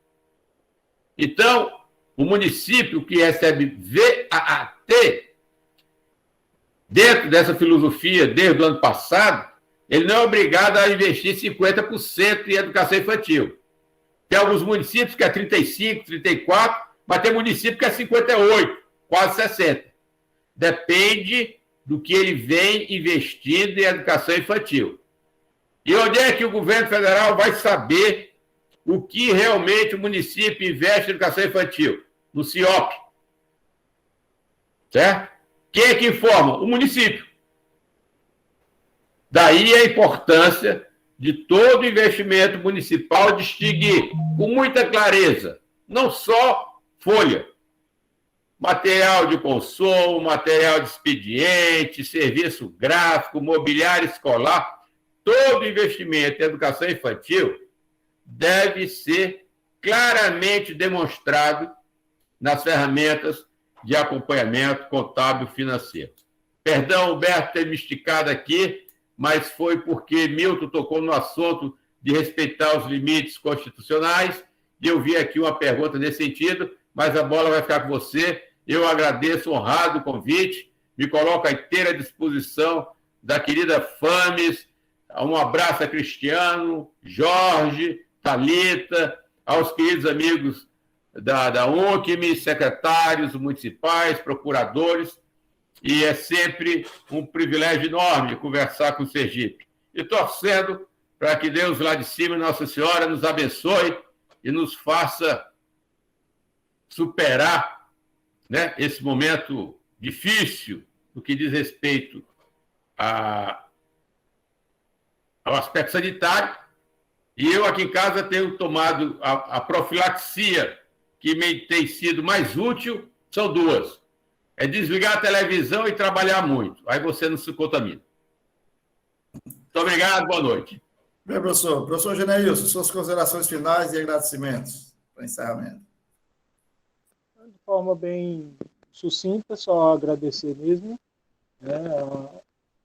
Então, o município que recebe VAT, dentro dessa filosofia, desde o ano passado, ele não é obrigado a investir 50% em educação infantil. Tem alguns municípios que é 35%, 34%, mas tem município que é 58%, quase 60%. Depende do que ele vem investindo em educação infantil. E onde é que o governo federal vai saber o que realmente o município investe em educação infantil? No CIOP. Certo? Quem é que informa? O município. Daí a importância de todo investimento municipal distinguir com muita clareza, não só folha, material de consumo, material de expediente, serviço gráfico, mobiliário escolar, todo investimento em educação infantil deve ser claramente demonstrado nas ferramentas de acompanhamento contábil financeiro. Perdão, Humberto, ter me esticado aqui, mas foi porque Milton tocou no assunto de respeitar os limites constitucionais, e eu vi aqui uma pergunta nesse sentido, mas a bola vai ficar com você. Eu agradeço, honrado o convite, me coloco à inteira disposição da querida Fames. Um abraço a Cristiano, Jorge, Thalita, aos queridos amigos da UNCM, secretários municipais, procuradores, e é sempre um privilégio enorme conversar com o Sergipe. E torcendo para que Deus lá de cima, Nossa Senhora, nos abençoe e nos faça superar, né, esse momento difícil no que diz respeito ao aspecto sanitário. E eu aqui em casa tenho tomado a profilaxia que me tem sido mais útil, são duas. É desligar a televisão e trabalhar muito. Aí você não se contamina. Muito obrigado, boa noite. Bem, professor. Professor Geneilson, suas considerações finais e agradecimentos para encerramento. De forma bem sucinta, só agradecer mesmo. Né,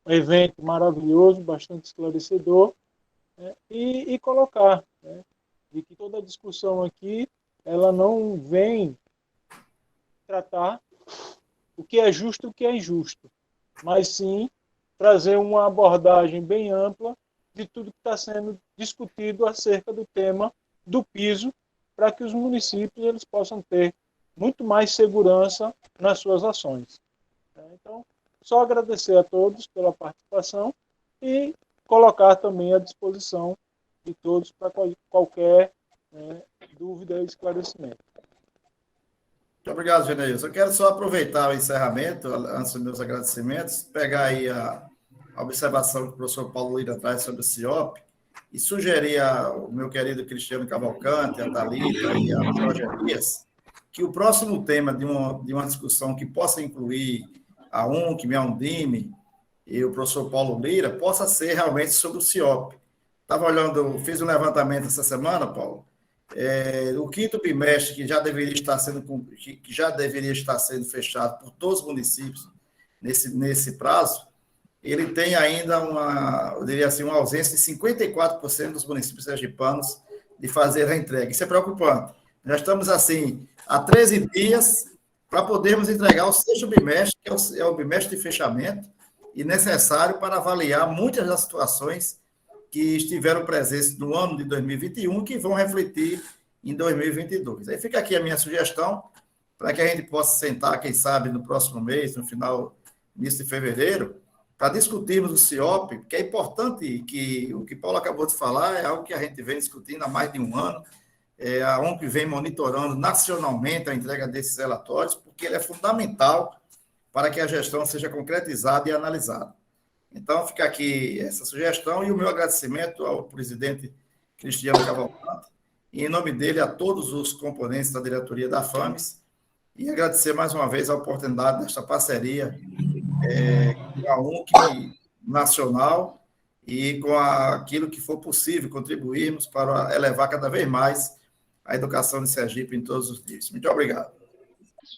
um evento maravilhoso, bastante esclarecedor, né, e colocar, né, de que toda a discussão aqui ela não vem tratar o que é justo e o que é injusto, mas sim trazer uma abordagem bem ampla de tudo que está sendo discutido acerca do tema do piso, para que os municípios eles possam ter muito mais segurança nas suas ações. Então, só agradecer a todos pela participação e colocar também à disposição de todos para qualquer dúvida e esclarecimento. Muito obrigado, Geneilson. Eu quero só aproveitar o encerramento, antes dos meus agradecimentos, pegar aí a observação que o professor Paulo Lira traz sobre o CIOP e sugerir ao meu querido Cristiano Cavalcante, a Thalita e a Jorge Elias, que o próximo tema de uma discussão que possa incluir a UNCM, a Undime e o professor Paulo Lira, possa ser realmente sobre o CIOP. Estava olhando, fiz um levantamento essa semana, Paulo, o quinto bimestre, que já deveria estar sendo fechado por todos os municípios nesse prazo, ele tem ainda eu diria assim, uma ausência de 54% dos municípios sergipanos de fazer a entrega. Isso é preocupante. Já estamos, assim, há 13 dias para podermos entregar o sexto bimestre, que é o bimestre de fechamento, e necessário para avaliar muitas das situações que estiveram presentes no ano de 2021 que vão refletir em 2022. Aí fica aqui a minha sugestão para que a gente possa sentar, quem sabe, no próximo mês, no início de fevereiro, para discutirmos o CIOP, que é importante que o que Paulo acabou de falar é algo que a gente vem discutindo há mais de um ano, a ONC vem monitorando nacionalmente a entrega desses relatórios, porque ele é fundamental para que a gestão seja concretizada e analisada. Então, fica aqui essa sugestão e o meu agradecimento ao presidente Cristiano Cavalcante, e em nome dele a todos os componentes da diretoria da FAMES, e agradecer mais uma vez a oportunidade desta parceria com a UNC nacional e com aquilo que for possível contribuirmos para elevar cada vez mais a educação de Sergipe em todos os níveis. Muito obrigado.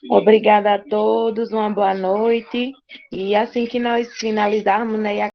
Obrigada a todos, uma boa noite. E assim que nós finalizarmos, né,